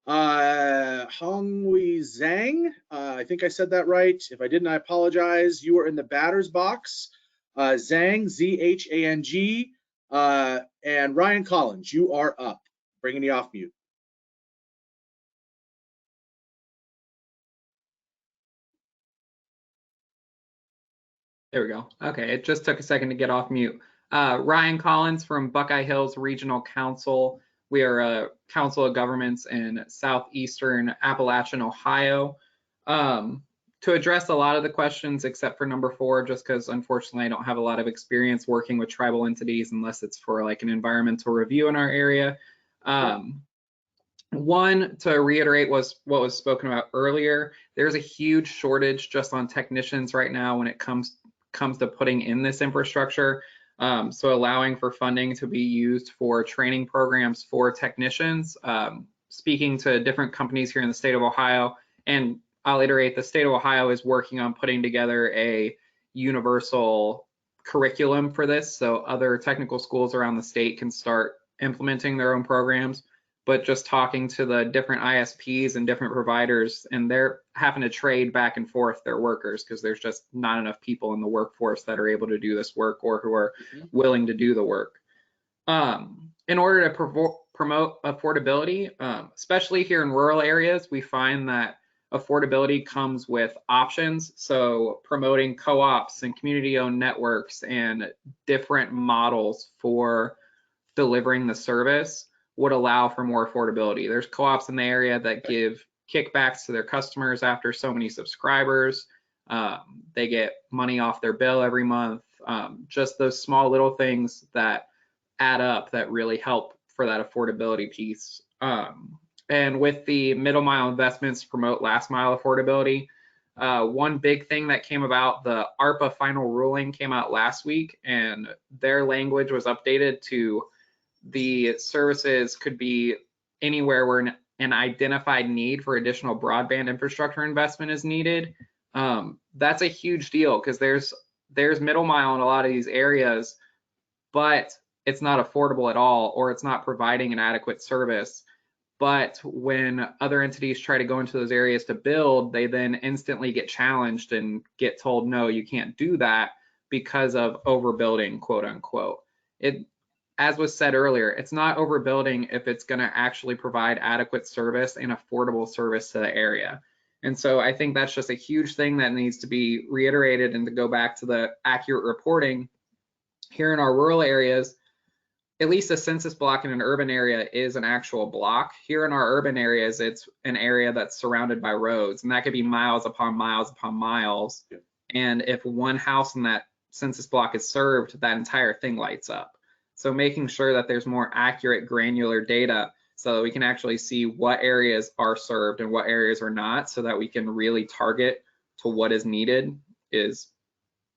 Hongwei Zhang, I think I said that right. If I didn't, I apologize. You are in the batter's box. Zhang, Z-H-A-N-G, and Ryan Collins, you are up. Bringing you off mute. There we go. Okay, it just took a second to get off mute. Ryan Collins from Buckeye Hills Regional Council. We are a council of governments in southeastern Appalachian, Ohio. To address a lot of the questions except for number 4, just because unfortunately I don't have a lot of experience working with tribal entities unless it's for like an environmental review in our area. One, to reiterate what was spoken about earlier, there's a huge shortage just on technicians right now when it comes to putting in this infrastructure. So allowing for funding to be used for training programs for technicians, speaking to different companies here in the state of Ohio, and I'll iterate, the state of Ohio is working on putting together a universal curriculum for this, so other technical schools around the state can start implementing their own programs. But just talking to the different ISPs and different providers, and they're having to trade back and forth their workers because there's just not enough people in the workforce that are able to do this work or who are willing to do the work. In order to promote affordability, especially here in rural areas, we find that affordability comes with options. So promoting co-ops and community-owned networks and different models for delivering the service would allow for more affordability. There's co-ops in the area that give kickbacks to their customers after so many subscribers. They get money off their bill every month. Just those small little things that add up that really help for that affordability piece. And with the middle mile investments to promote last mile affordability, one big thing that came about, the ARPA final ruling came out last week, and their language was updated to the services could be anywhere where an identified need for additional broadband infrastructure investment is needed. That's a huge deal because there's middle mile in a lot of these areas, but it's not affordable at all, or it's not providing an adequate service. But when other entities try to go into those areas to build, they then instantly get challenged and get told, no, you can't do that because of overbuilding, quote unquote. As was said earlier, it's not overbuilding if it's going to actually provide adequate service and affordable service to the area. And so I think that's just a huge thing that needs to be reiterated. And to go back to the accurate reporting, here in our rural areas, at least a census block in an urban area is an actual block. Here in our urban areas, it's an area that's surrounded by roads, and that could be miles upon miles upon miles. Yeah. And if one house in that census block is served, that entire thing lights up. So making sure that there's more accurate granular data so that we can actually see what areas are served and what areas are not, so that we can really target to what is needed is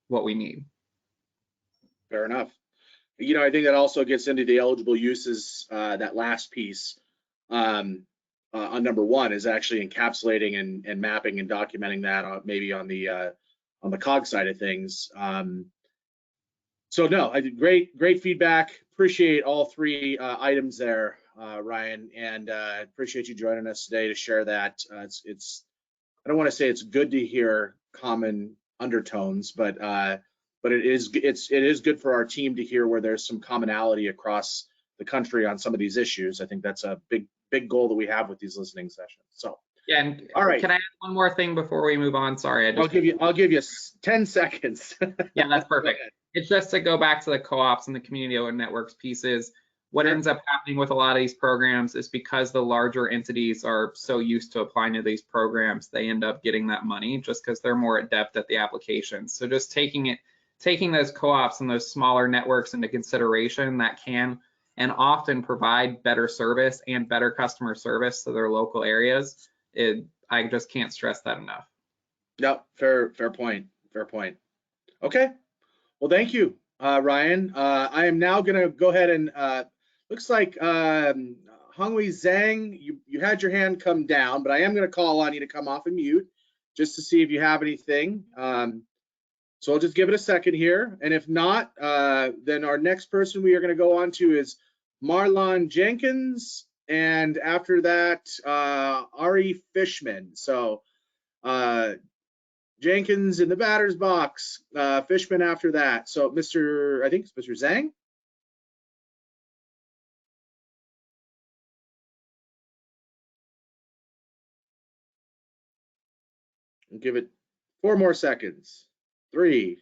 what we need. Fair enough. You know, I think that also gets into the eligible uses, that last piece on number one is actually encapsulating and mapping and documenting that maybe on the COG side of things. So no, I did great feedback. Appreciate all three items there, Ryan, and appreciate you joining us today to share that. It's I don't want to say it's good to hear common undertones, but it is good for our team to hear where there's some commonality across the country on some of these issues. I think that's a big goal that we have with these listening sessions. So yeah, and all right. Can I add one more thing before we move on? Sorry, I'll give you 10 seconds. Yeah, that's perfect. It's just to go back to the co-ops and the community-owned networks pieces. What ends up happening with a lot of these programs is because the larger entities are so used to applying to these programs, they end up getting that money just because they're more adept at the applications. So just taking those co-ops and those smaller networks into consideration that can and often provide better service and better customer service to their local areas. I just can't stress that enough. Yep, fair point. Okay, well, thank you, Ryan. I am now going to go ahead and looks like Hongwei Zhang, you had your hand come down, but I am going to call on you to come off and mute just to see if you have anything. So I'll just give it a second here, and if not, then our next person we are going to go on to is Marlon Jenkins, and after that, Ari Fishman. So Jenkins in the batter's box, Fishman after that. So I think it's Mr. Zhang. We'll give it 4 more seconds. 3,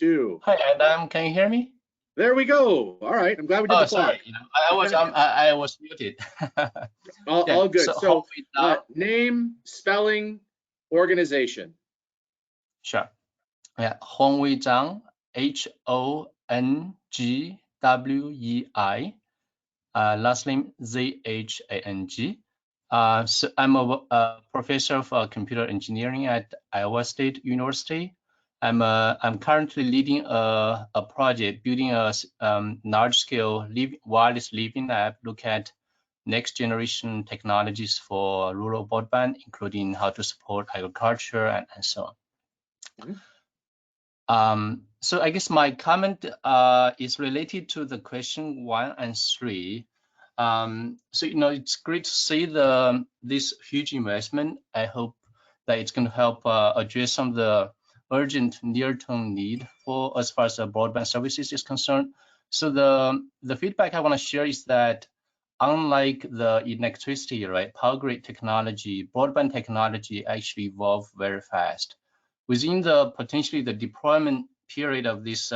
2. Hi, Adam. Can you hear me? There we go. All right. I'm glad we did the clock. Sorry. I was muted. all good. So name, spelling, organization. Sure. Yeah. Hongwei Zhang, Hongwei. Last name Zhang. So I'm a professor of computer engineering at Iowa State University. I'm currently leading a project building a large-scale wireless living lab, look at next generation technologies for rural broadband, including how to support agriculture and so on. Mm-hmm. So I guess my comment is related to the question 1 and 3. So it's great to see this huge investment. I hope that it's going to help address some of the urgent near-term need for as far as the broadband services is concerned. So the feedback I want to share is that unlike the electricity, right, power grid technology, broadband technology actually evolve very fast. Within potentially the deployment period of this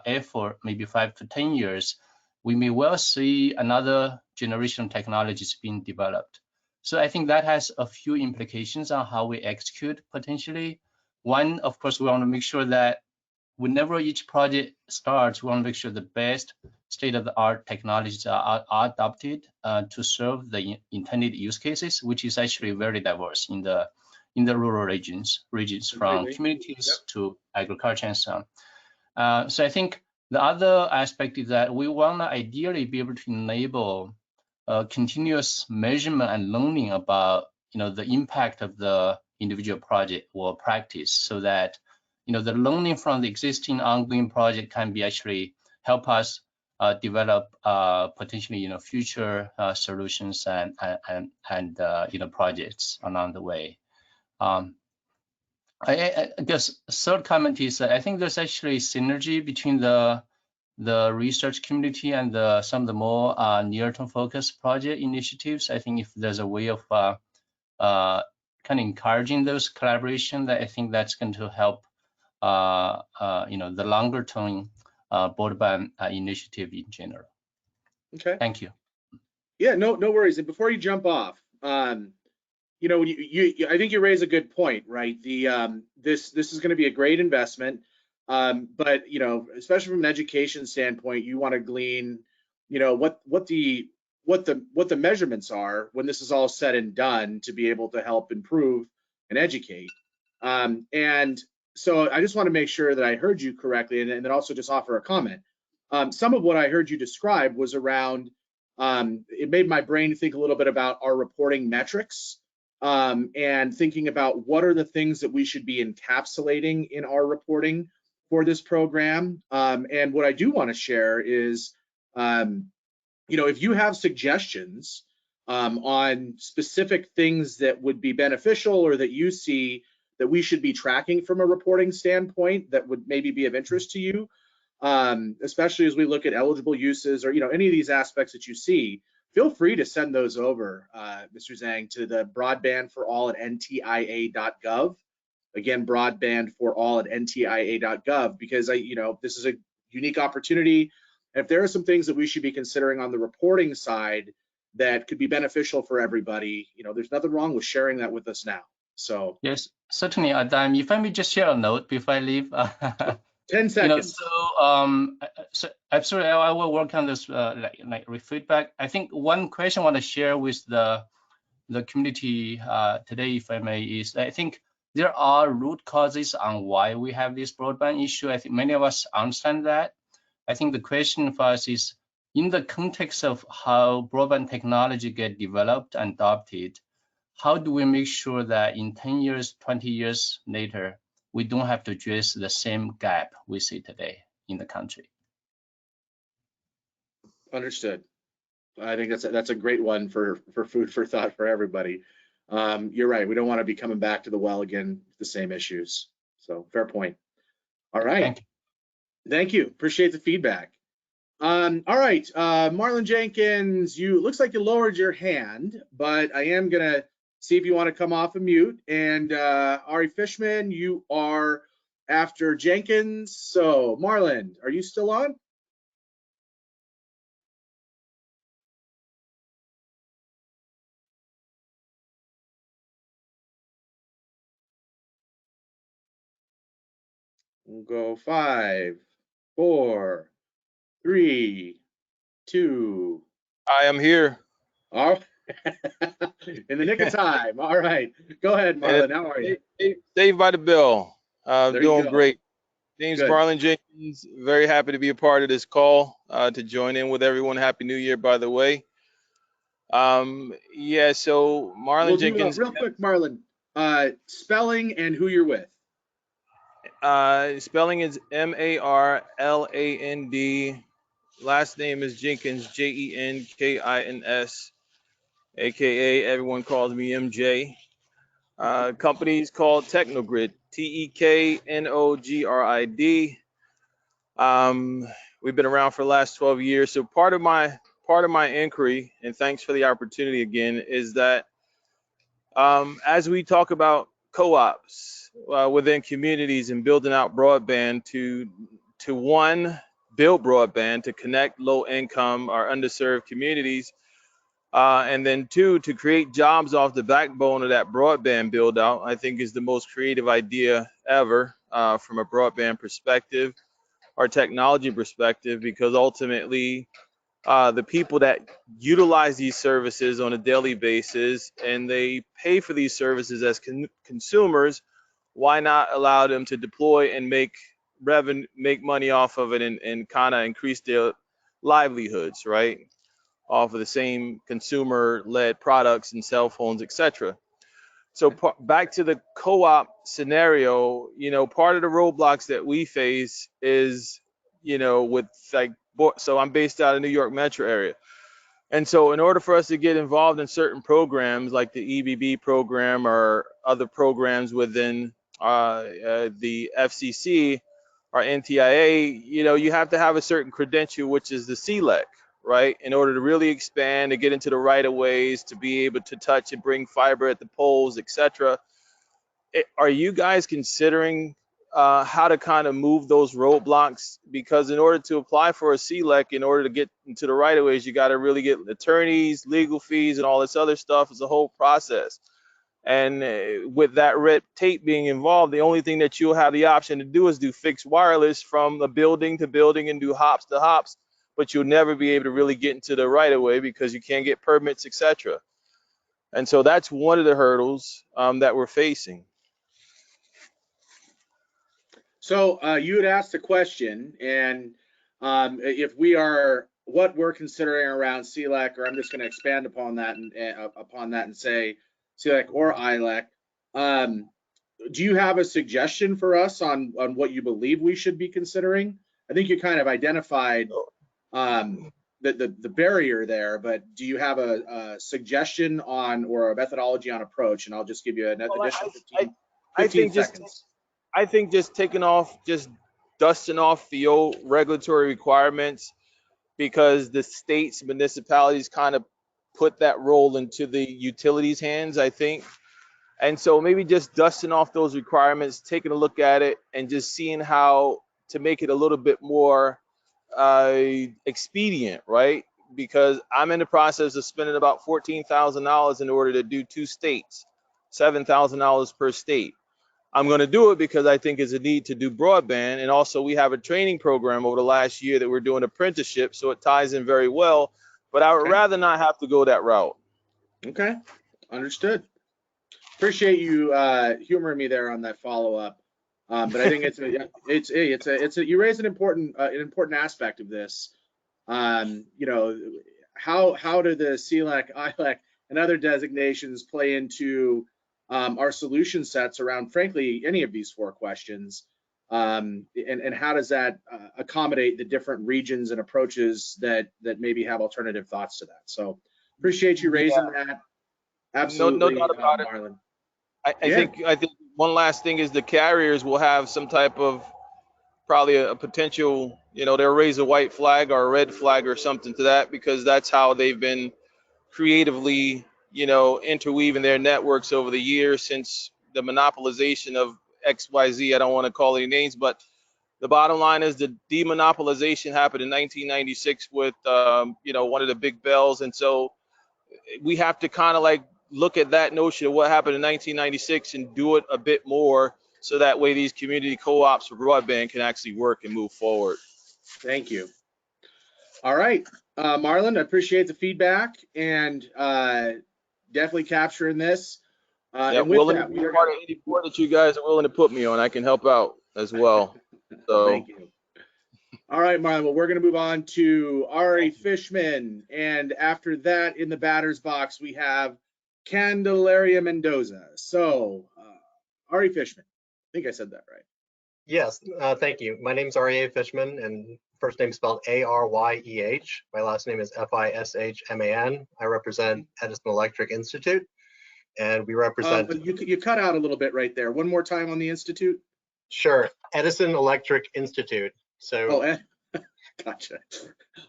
effort, maybe 5 to 10 years, we may well see another generation of technologies being developed. So I think that has a few implications on how we execute potentially. One, of course, we want to make sure that whenever each project starts, we want to make sure the best state-of-the-art technologies are adopted to serve the intended use cases, which is actually very diverse in the rural regions from communities to agriculture and so on. So I think the other aspect is that we want to ideally be able to enable continuous measurement and learning about the impact of the individual project or practice, so that the learning from the existing ongoing project can be actually help us develop potentially future solutions and projects along the way. I guess third comment is that I think there's actually synergy between the research community and some of the more near-term focused project initiatives. I think if there's a way of kind of encouraging those collaboration, that I think that's going to help the longer-term broadband initiative in general. Okay. Thank you. Yeah, no worries. And before you jump off, I think you raise a good point, right? This is going to be a great investment, but especially from an education standpoint, you want to glean, what the measurements are when this is all said and done to be able to help improve and educate. And so I just want to make sure that I heard you correctly, and then also just offer a comment. Some of what I heard you describe was around, it made my brain think a little bit about our reporting metrics, and thinking about what are the things that we should be encapsulating in our reporting for this program. And what I do want to share is, if you have suggestions on specific things that would be beneficial or that you see that we should be tracking from a reporting standpoint that would maybe be of interest to you, especially as we look at eligible uses or any of these aspects that you see, feel free to send those over, Mr. Zhang, to the broadbandforall@ntia.gov. Again, broadbandforall@ntia.gov, because this is a unique opportunity. And if there are some things that we should be considering on the reporting side that could be beneficial for everybody, there's nothing wrong with sharing that with us now. So yes, certainly, Adam. If I may just share a note before I leave. 10 seconds. So absolutely, I will work on this like feedback. I think one question I want to share with the community today, if I may, is I think there are root causes on why we have this broadband issue. I think many of us understand that. I think the question for us is, in the context of how broadband technology get developed and adopted, how do we make sure that in 10 years, 20 years later, we don't have to address the same gap we see today in the country? Understood. I think that's a great one for food for thought for everybody. You're right. We don't want to be coming back to the well again, the same issues. So fair point. All right. Thank you. Appreciate the feedback. All right, Marlon Jenkins, looks like you lowered your hand, but I am gonna see if you want to come off of mute. And Ari Fishman, you are after Jenkins. So Marlon, are you still on? We'll go 5, 4, 3, 2. I am here. All In the nick of time. All right. Go ahead, Marlon. How are you? Saved by the bell. There you Doing go. great. James Good. Marlon Jenkins, very happy to be a part of this call, to join in with everyone. Happy New Year, by the way. Yeah, so Marlon We'll Jenkins. do real quick, Marlon. Spelling and who you're with. Spelling is M-A-R-L-A-N-D. Last name is Jenkins, Jenkins, aka everyone calls me MJ. Company is called Technogrid, Teknogrid. We've been around for the last 12 years. So part of my inquiry, and thanks for the opportunity again, is that as we talk about co-ops within communities and building out broadband to one, build broadband to connect low income or underserved communities, and then two, to create jobs off the backbone of that broadband build out, I think is the most creative idea ever from a broadband perspective or technology perspective, because ultimately the people that utilize these services on a daily basis and they pay for these services as consumers, why not allow them to deploy and make revenue, make money off of it, and kind of increase their livelihoods, right? Off of the same consumer-led products and cell phones, etc. So back to the co-op scenario, part of the roadblocks that we face is, with so I'm based out of New York metro area. And so in order for us to get involved in certain programs like the EBB program or other programs within the FCC or NTIA, you have to have a certain credential, which is the CLEC, right? In order to really expand, to get into the right of ways, to be able to touch and bring fiber at the poles, etc. Are you guys considering how to kind of move those roadblocks? Because in order to apply for a CLEC, in order to get into the right of ways, you got to really get attorneys, legal fees, and all this other stuff. It's a whole process. And with that red tape being involved, the only thing that you'll have the option to do is do fixed wireless from a building to building and do hops to hops, but you'll never be able to really get into the right of way because you can't get permits, etc. And so that's one of the hurdles that we're facing. So you had asked a question, and if what we're considering around CLEC, or I'm just going to expand upon that and say CLEC or ILEC. Do you have a suggestion for us on what you believe we should be considering? I think you kind of identified the barrier there, but do you have a suggestion on or a methodology on approach? And I'll just give you an additional 15 seconds. I think just dusting off the old regulatory requirements, because the states, municipalities kind of put that role into the utilities' hands, I think. And so maybe just dusting off those requirements, taking a look at it, and just seeing how to make it a little bit more expedient, right? Because I'm in the process of spending about $14,000 in order to do 2 states, $7,000 per state. I'm going to do it because I think it's a need to do broadband. And also we have a training program over the last year that we're doing apprenticeship, so it ties in very well. But I would rather not have to go that route. Okay, understood. Appreciate you humoring me there on that follow-up. But I think you raise an important aspect of this. How do the CLEC, ILEC, and other designations play into our solution sets around, frankly, any of these 4 questions, and how does that accommodate the different regions and approaches that maybe have alternative thoughts to that? So appreciate you raising that. Absolutely, no doubt about it. Marlon. I think one last thing is the carriers will have some type of probably a potential, they'll raise a white flag or a red flag or something to that, because that's how they've been creatively, interweaving their networks over the years since the monopolization of XYZ. I don't want to call any names, but the bottom line is the demonopolization happened in 1996 with, one of the big bells. And so we have to kind of look at that notion of what happened in 1996 and do it a bit more, so that way these community co-ops for broadband can actually work and move forward. Thank you. All right, Marlon, I appreciate the feedback and definitely capturing this. Yeah, And with willing to that, be we are part of any board that you guys are willing to put me on. I can help out as well. So thank you. All right, Marlon, well, we're going to move on to Ari Fishman. And after that, in the batter's box, we have Candelaria Mendoza. So, Ari Fishman, I think I said that right. Yes, thank you. My name is Aryeh Fishman, and first name spelled A-R-Y-E-H. My last name is F-I-S-H-M-A-N. I represent Edison Electric Institute, and we represent... You cut out a little bit right there. One more time on the institute? Sure, Edison Electric Institute. So, gotcha.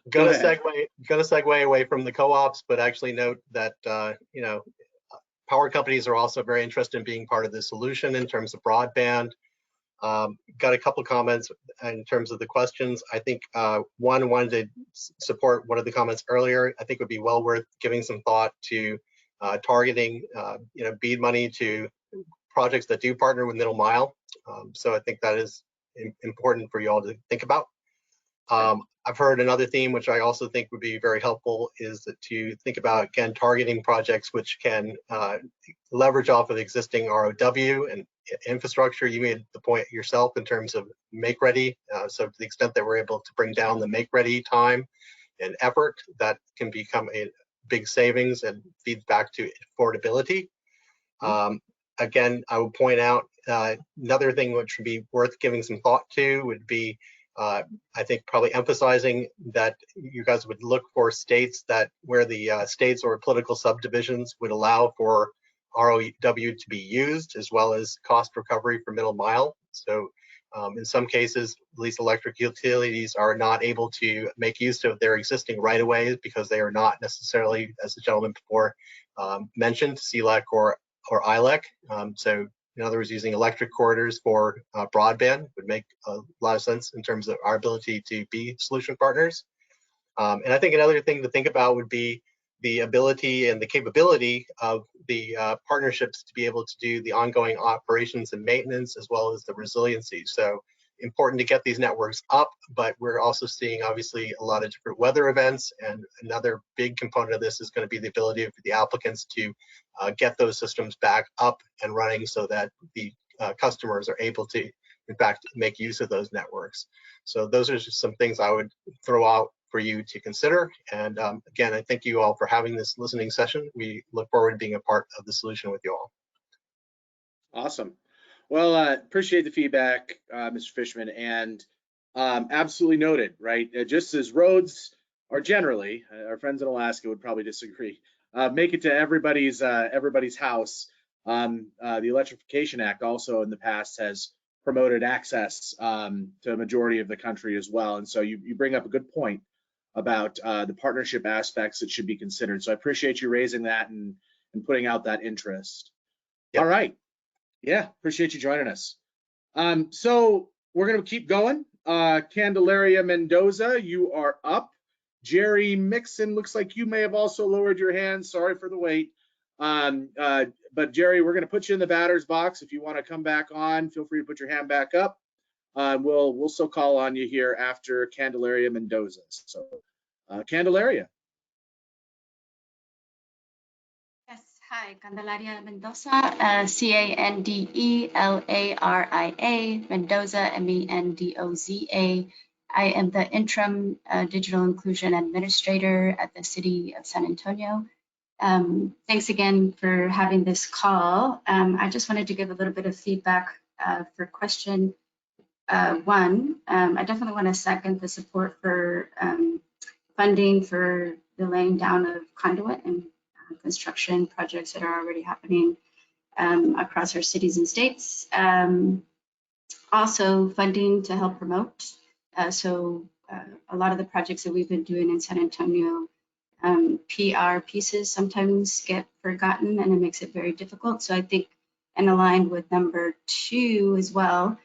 Gonna segue away from the co-ops, but actually note that you know, power companies are also very interested in being part of the solution in terms of broadband. Got a couple comments in terms of the questions. I think one wanted to support one of the comments earlier. I think it would be well worth giving some thought to targeting you know, BEAD money to projects that do partner with middle mile. So I think that is important for you all to think about. I've heard another theme, which I also think would be very helpful, is that to think about, again, targeting projects which can leverage off of existing ROW and infrastructure. You made the point yourself in terms of make ready. So to the extent that we're able to bring down the make ready time and effort, that can become a big savings and feeds back to affordability. Again, I would point out another thing which would be worth giving some thought to would be I think probably emphasizing that you guys would look for states that where the states or political subdivisions would allow for ROW to be used, as well as cost recovery for middle mile. So in some cases, at least electric utilities are not able to make use of their existing right-of-ways because they are not necessarily, as the gentleman before mentioned, CLEC or ILEC. So in other words, using electric corridors for broadband would make a lot of sense in terms of our ability to be solution partners. And I think another thing to think about would be the ability and the capability of the partnerships to be able to do the ongoing operations and maintenance, as well as the resiliency. So important to get these networks up, but we're also seeing obviously a lot of different weather events, and another big component of this is going to be the ability of the applicants to get those systems back up and running so that the customers are able to, in fact, make use of those networks. So those are just some things I would throw out for you to consider. And again, I thank you all for having this listening session. We look forward to being a part of the solution with you all. Awesome. Well, appreciate the feedback, Mr. Fishman, and absolutely noted, right? Just as roads are generally, our friends in Alaska would probably disagree, make it to everybody's house. The Electrification Act also in the past has promoted access to a majority of the country as well. And so you bring up a good point about the partnership aspects that should be considered. So I appreciate you raising that and putting out that interest. Yep. All right. Yeah, appreciate you joining us. So we're going to keep going. Candelaria Mendoza, you are up. Jerry Mixon, looks like you may have also lowered your hand. Sorry for the wait. But Jerry, we're going to put you in the batter's box. If you want to come back on, feel free to put your hand back up. We'll still call on you here after Candelaria Mendoza. So Candelaria. Yes, hi, Candelaria Mendoza, C-A-N-D-E-L-A-R-I-A, Mendoza, M-E-N-D-O-Z-A. I am the interim digital inclusion administrator at the city of San Antonio. Thanks again for having this call. I just wanted to give a little bit of feedback for question one. I definitely want to second the support for funding for the laying down of conduit and construction projects that are already happening across our cities and states. Also funding to help promote. So a lot of the projects that we've been doing in San Antonio, PR pieces sometimes get forgotten and it makes it very difficult. So I think, and aligned with number two as well,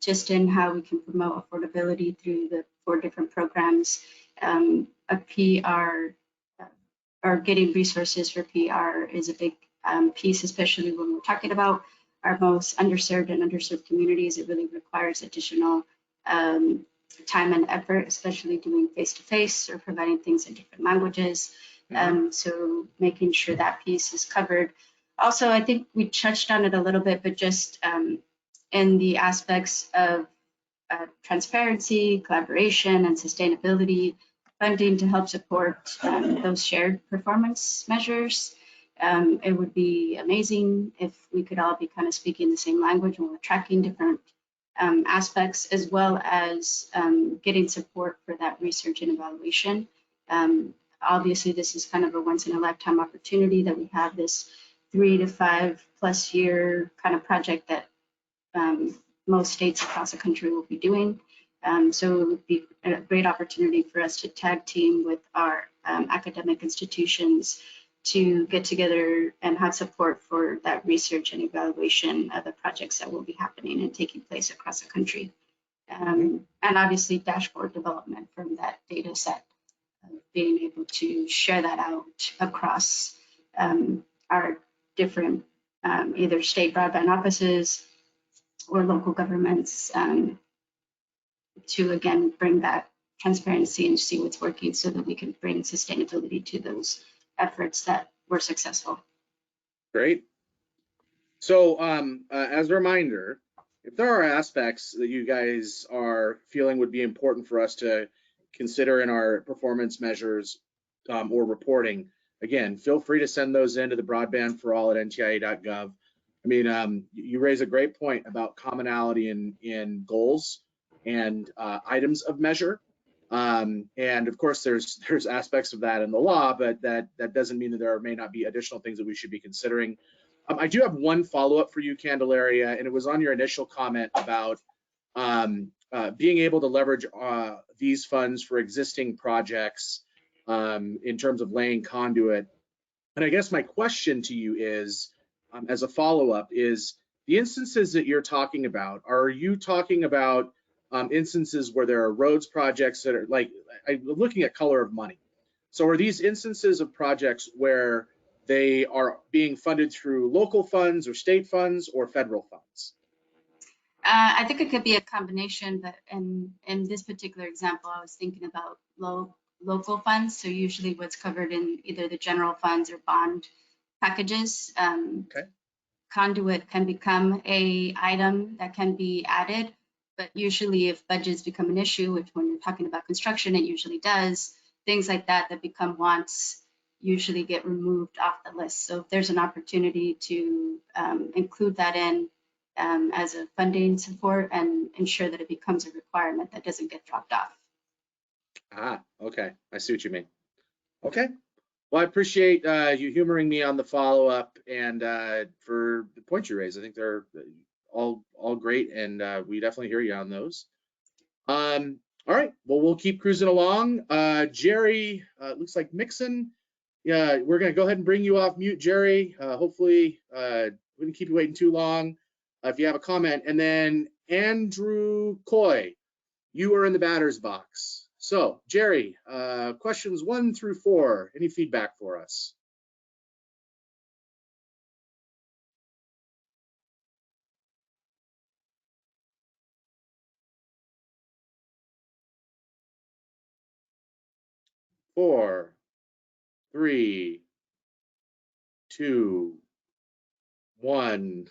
just in how we can promote affordability through the 4 different programs, a PR or getting resources for PR is a big piece, especially when we're talking about our most underserved and underserved communities. It really requires additional time and effort, especially doing face-to-face or providing things in different languages. So making sure that piece is covered. Also, I think we touched on it a little bit, but just in the aspects of transparency, collaboration, and sustainability, funding to help support those shared performance measures. It would be amazing if we could all be kind of speaking the same language when we're tracking different aspects, as well as getting support for that research and evaluation. Obviously, this is kind of a once in a lifetime opportunity that we have this 3 to 5+ year kind of project that most states across the country will be doing. So it would be a great opportunity for us to tag team with our academic institutions to get together and have support for that research and evaluation of the projects that will be happening and taking place across the country. And obviously dashboard development from that data set, being able to share that out across our different either state broadband offices or local governments to again bring that transparency and see what's working so that we can bring sustainability to those efforts that were successful. Great. So as a reminder, if there are aspects that you guys are feeling would be important for us to consider in our performance measures or reporting, again, feel free to send those into the broadbandforall@ntia.gov. I mean, you raise a great point about commonality in goals and items of measure. And of course, there's aspects of that in the law, but that doesn't mean that there may not be additional things that we should be considering. I do have one follow-up for you, Candelaria, and it was on your initial comment about being able to leverage these funds for existing projects in terms of laying conduit. And I guess my question to you is, as a follow-up, is the instances that you're talking about, are you talking about instances where there are roads projects that are like, I'm looking at color of money. So are these instances of projects where they are being funded through local funds or state funds or federal funds? I think it could be a combination, but in this particular example, I was thinking about local funds. So usually what's covered in either the general funds or bond packages. Okay. Conduit can become a item that can be added, but usually if budgets become an issue, which when you're talking about construction, it usually does, things like that become wants usually get removed off the list. So if there's an opportunity to include that in as a funding support and ensure that it becomes a requirement that doesn't get dropped off. Ah, okay, I see what you mean. Okay, well, I appreciate you humoring me on the follow-up and for the points you raised. I think they're all great, and we definitely hear you on those. All right, well, we'll keep cruising along. Jerry, looks like Mixon. Yeah, we're gonna go ahead and bring you off mute, Jerry. Hopefully, we didn't keep you waiting too long. If you have a comment, and then Andrew Coy, you are in the batter's box. So, Jerry, questions 1 through 4, any feedback for us? Four, 3, 2, 1.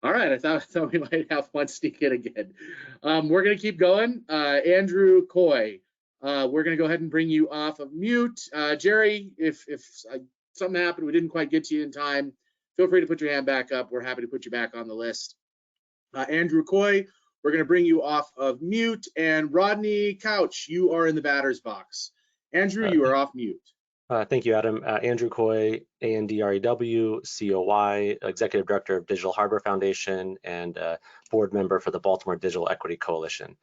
All right, I thought we might have one sneak in again. We're going to keep going. Andrew Coy, we're going to go ahead and bring you off of mute. Jerry, if something happened, we didn't quite get to you in time, feel free to put your hand back up. We're happy to put you back on the list. Andrew Coy, we're going to bring you off of mute. And Rodney Couch, you are in the batter's box. Andrew, you are off mute. Thank you, Adam. Andrew Coy, ANDREW, COY, Executive Director of Digital Harbor Foundation and board member for the Baltimore Digital Equity Coalition.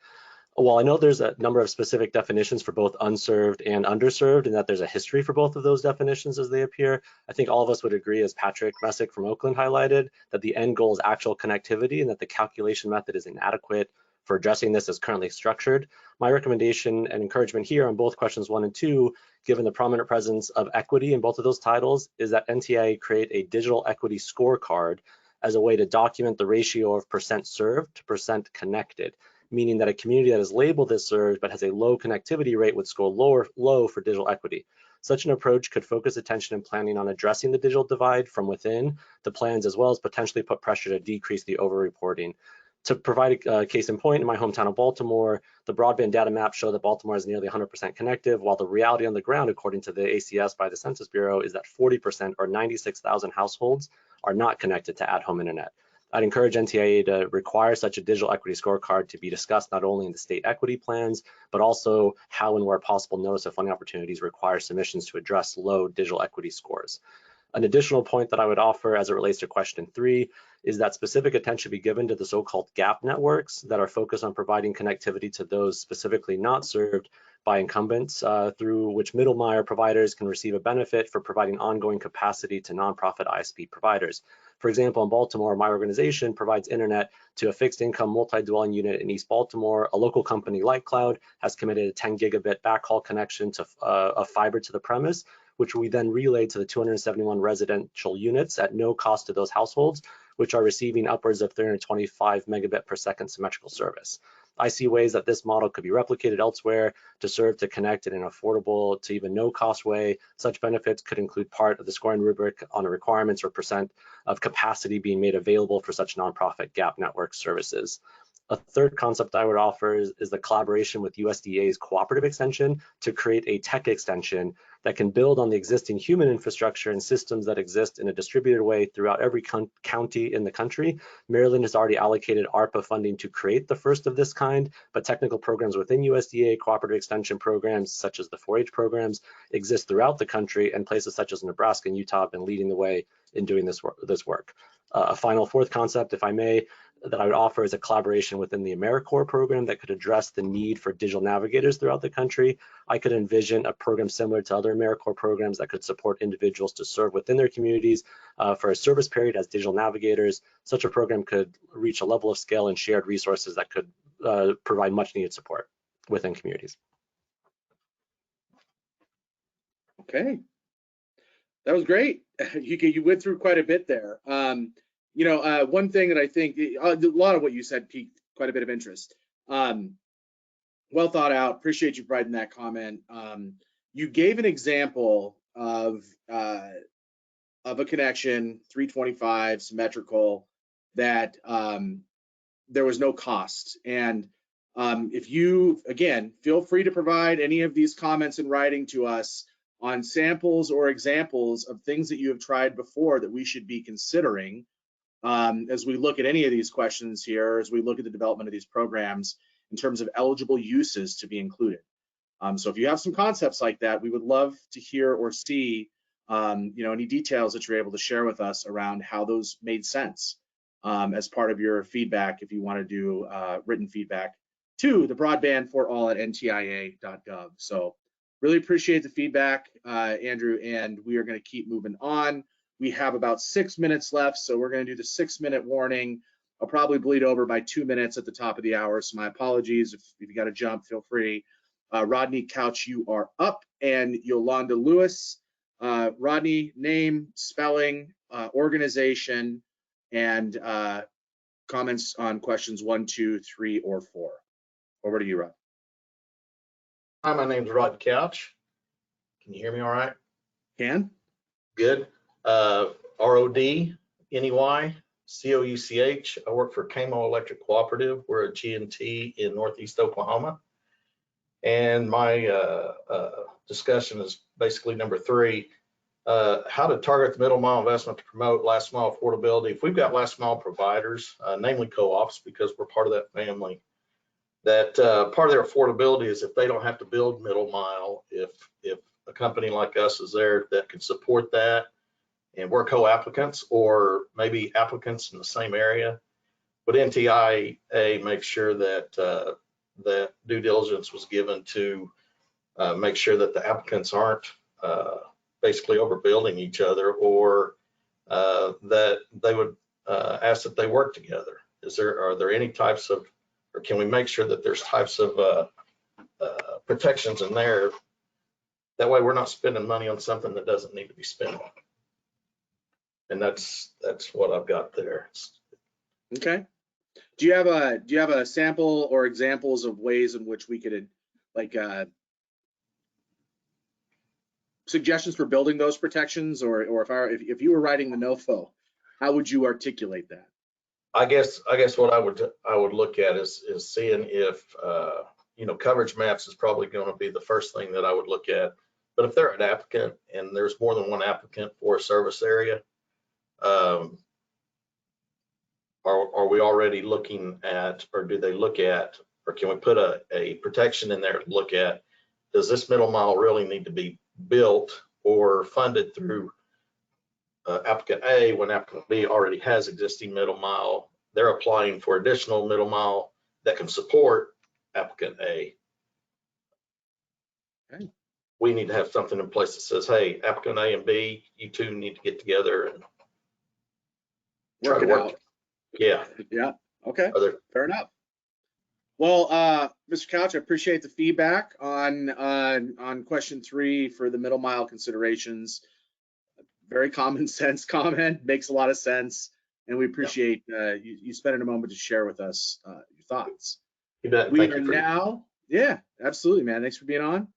While I know there's a number of specific definitions for both unserved and underserved, and that there's a history for both of those definitions as they appear, I think all of us would agree, as Patrick Messick from Oakland highlighted, that the end goal is actual connectivity and that the calculation method is inadequate for addressing this as currently structured. My recommendation and encouragement here on both questions 1 and 2, given the prominent presence of equity in both of those titles, is that NTIA create a digital equity scorecard as a way to document the ratio of % served to % connected, meaning that a community that is labeled as served but has a low connectivity rate would score low for digital equity. Such an approach could focus attention and planning on addressing the digital divide from within the plans, as well as potentially put pressure to decrease the over-reporting. To provide a case in point, in my hometown of Baltimore, the broadband data maps show that Baltimore is nearly 100% connected, while the reality on the ground, according to the ACS by the Census Bureau, is that 40% or 96,000 households are not connected to at-home internet. I'd encourage NTIA to require such a digital equity scorecard to be discussed not only in the state equity plans, but also how and where possible notice of funding opportunities require submissions to address low digital equity scores. An additional point that I would offer as it relates to question 3 is that specific attention be given to the so-called gap networks that are focused on providing connectivity to those specifically not served by incumbents, through which middle mile providers can receive a benefit for providing ongoing capacity to nonprofit ISP providers. For example, in Baltimore, my organization provides internet to a fixed income multi-dwelling unit in East Baltimore. A local company, LightCloud, has committed a 10 gigabit backhaul connection to a fiber to the premise, which we then relay to the 271 residential units at no cost to those households, which are receiving upwards of 325 megabit per second symmetrical service. I see ways that this model could be replicated elsewhere to serve to connect in an affordable to even no cost way. Such benefits could include part of the scoring rubric on the requirements or percent of capacity being made available for such nonprofit gap network services. A third concept I would offer is the collaboration with USDA's cooperative extension to create a tech extension that can build on the existing human infrastructure and systems that exist in a distributed way throughout every county in the country. Maryland has already allocated ARPA funding to create the first of this kind, but technical programs within USDA cooperative extension programs, such as the 4-H programs, exist throughout the country, and places such as Nebraska and Utah have been leading the way in doing this work. A final fourth concept, if I may, that I would offer is a collaboration within the AmeriCorps program that could address the need for digital navigators throughout the country. I could envision a program similar to other AmeriCorps programs that could support individuals to serve within their communities for a service period as digital navigators. Such a program could reach a level of scale and shared resources that could provide much needed support within communities. Okay, that was great. You went through quite a bit there. One thing that I think, a lot of what you said piqued quite a bit of interest. Well thought out, appreciate you providing that comment. You gave an example of a connection, 325 symmetrical, that there was no cost. And if you, again, feel free to provide any of these comments in writing to us on samples or examples of things that you have tried before that we should be considering as we look at any of these questions here, as we look at the development of these programs in terms of eligible uses to be included. So if you have some concepts like that, we would love to hear or see any details that you're able to share with us around how those made sense as part of your feedback, if you want to do written feedback to the broadband4all@ntia.gov. So really appreciate the feedback, Andrew, and we are going to keep moving on. We have about 6 minutes left, so we're going to do the 6-minute warning. I'll probably bleed over by 2 minutes at the top of the hour, so my apologies. If you got to jump, feel free. Rodney Couch, you are up, and Yolanda Lewis. Rodney, name, spelling, organization, and comments on questions 1, 2, 3, or 4. Over to you, Rod. Hi, my name's Rod Couch. Can you hear me all right? Can. Good. RODNEY-COUCH. I work for Camo Electric Cooperative. We're a G&T in Northeast Oklahoma. And my discussion is basically number 3, how to target the middle mile investment to promote last mile affordability. If we've got last mile providers, namely co-ops, because we're part of that family, that part of their affordability is if they don't have to build middle mile, if a company like us is there that can support that, and we're co-applicants or maybe applicants in the same area, but NTIA make sure that that due diligence was given to make sure that the applicants aren't basically overbuilding each other, or that they would ask that they work together. Are there any types of, or can we make sure that there's types of protections in there? That way we're not spending money on something that doesn't need to be spent on. And that's what I've got there. Okay. Do you have a sample or examples of ways in which we could like suggestions for building those protections, or if you were writing the NOFO, how would you articulate that? I guess what I would look at is seeing if coverage maps is probably going to be the first thing that I would look at. But if they're an applicant and there's more than one applicant for a service area, are we already looking at, or do they look at, or can we put a protection in there to look at, does this middle mile really need to be built or funded through applicant A when applicant B already has existing middle mile? They're applying for additional middle mile that can support applicant A. Okay. We need to have something in place that says, hey, applicant A and B, you two need to get together and try to work. Yeah. Yeah. Okay. Fair enough. Well, Mr. Couch, I appreciate the feedback on question 3 for the middle mile considerations. Very common sense comment, makes a lot of sense, and we appreciate you spending a moment to share with us your thoughts. You bet. We are now, yeah, absolutely, man. Thanks for being on.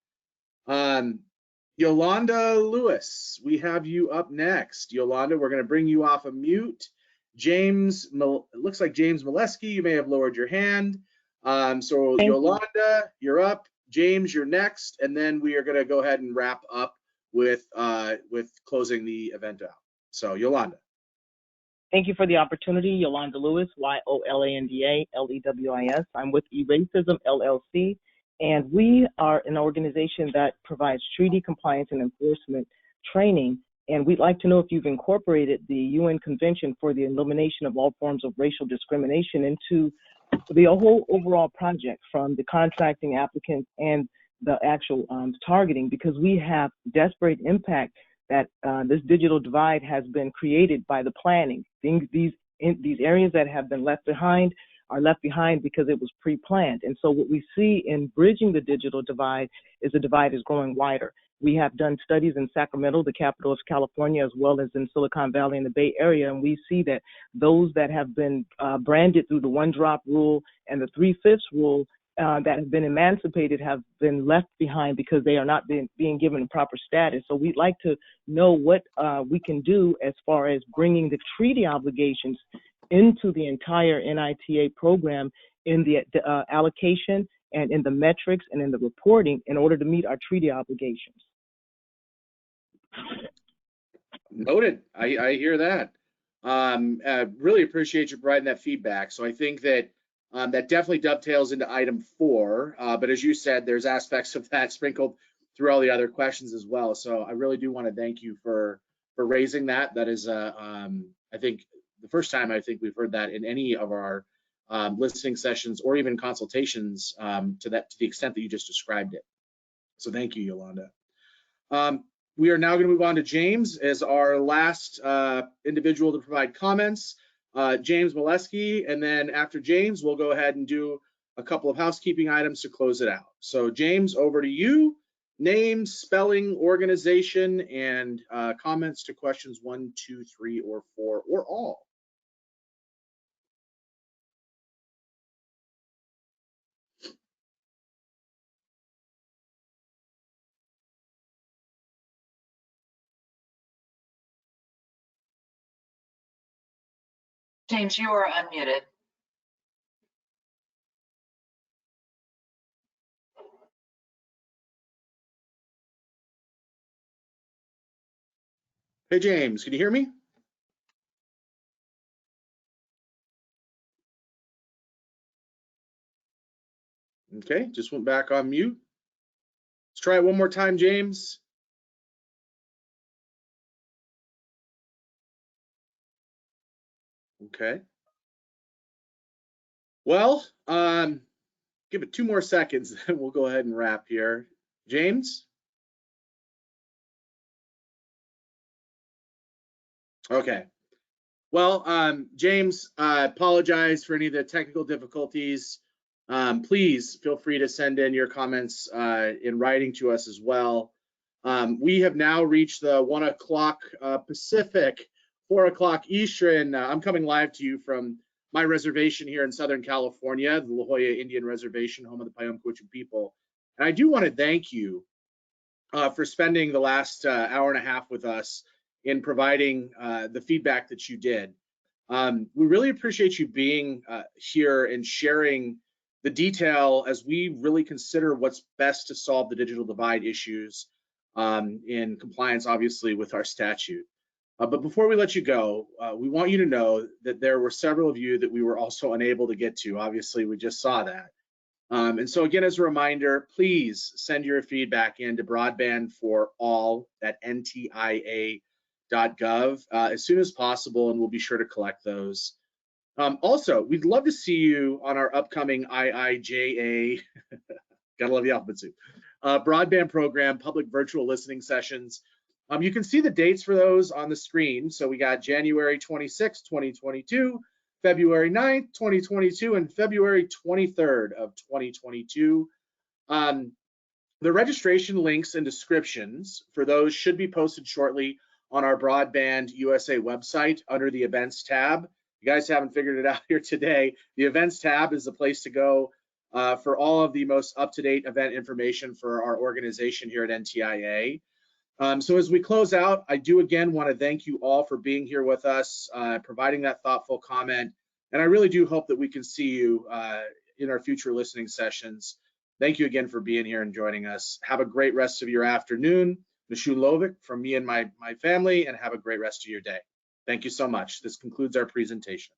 Yolanda Lewis, we have you up next. Yolanda, we're going to bring you off of mute. James, it looks like James Molesky, you may have lowered your hand. So Yolanda, you're up. James, you're next, and then we are going to go ahead and wrap up with closing the event out. So Yolanda. Thank you for the opportunity. Yolanda Lewis, YOLANDA-LEWIS. I'm with E-Racism LLC, and we are an organization that provides treaty compliance and enforcement training. And we'd like to know if you've incorporated the UN Convention for the Elimination of All Forms of Racial Discrimination into the whole overall project, from the contracting applicants and the actual targeting, because we have desperate impact that this digital divide has been created by the planning. These areas that have been left behind are left behind because it was pre-planned. And so what we see in bridging the digital divide is the divide is growing wider. We have done studies in Sacramento, the capital of California, as well as in Silicon Valley and the Bay Area, and we see that those that have been branded through the one-drop rule and the 3/5 rule that have been emancipated have been left behind because they are not being given a proper status. So we'd like to know what we can do as far as bringing the treaty obligations into the entire NITA program in the allocation and in the metrics and in the reporting in order to meet our treaty obligations. Noted. I hear that. Really appreciate you providing that feedback. So I think that that definitely dovetails into item 4. But as you said, there's aspects of that sprinkled through all the other questions as well. So I really do want to thank you for raising that. That is, I think, the first time I think we've heard that in any of our listening sessions or even consultations to the extent that you just described it. So thank you, Yolanda. We are now going to move on to James as our last individual to provide comments. James Molesky, and then after James, we'll go ahead and do a couple of housekeeping items to close it out. So James, over to you. Name, spelling, organization, and comments to questions 1, 2, 3, or 4, or all. James, you are unmuted. Hey, James, can you hear me? Okay, just went back on mute. Let's try it one more time, James. Okay. Well, give it 2 more seconds, then we'll go ahead and wrap here. James? Okay. Well, James, I apologize for any of the technical difficulties. Please feel free to send in your comments in writing to us as well. We have now reached the 1 o'clock Pacific, 4 o'clock Eastern. I'm coming live to you from my reservation here in Southern California, the La Jolla Indian Reservation, home of the Payam-Quechua people. And I do want to thank you for spending the last hour and a half with us in providing the feedback that you did. We really appreciate you being here and sharing the detail as we really consider what's best to solve the digital divide issues in compliance, obviously, with our statute. But before we let you go, we want you to know that there were several of you that we were also unable to get to. Obviously, we just saw that. And so again, as a reminder, please send your feedback in to broadbandforall@ntia.gov as soon as possible, and we'll be sure to collect those. Also, we'd love to see you on our upcoming IIJA, gotta love the alphabet soup, broadband program public virtual listening sessions. You can see the dates for those on the screen. So we got January 26, 2022, February 9th, 2022, and February 23rd of 2022. The registration links and descriptions for those should be posted shortly on our Broadband USA website under the events tab. You guys haven't figured it out here today. The events tab is the place to go for all of the most up-to-date event information for our organization here at NTIA. So as we close out, I do again want to thank you all for being here with us, providing that thoughtful comment. And I really do hope that we can see you in our future listening sessions. Thank you again for being here and joining us. Have a great rest of your afternoon. Mishu Lovik from me and my family, and have a great rest of your day. Thank you so much. This concludes our presentation.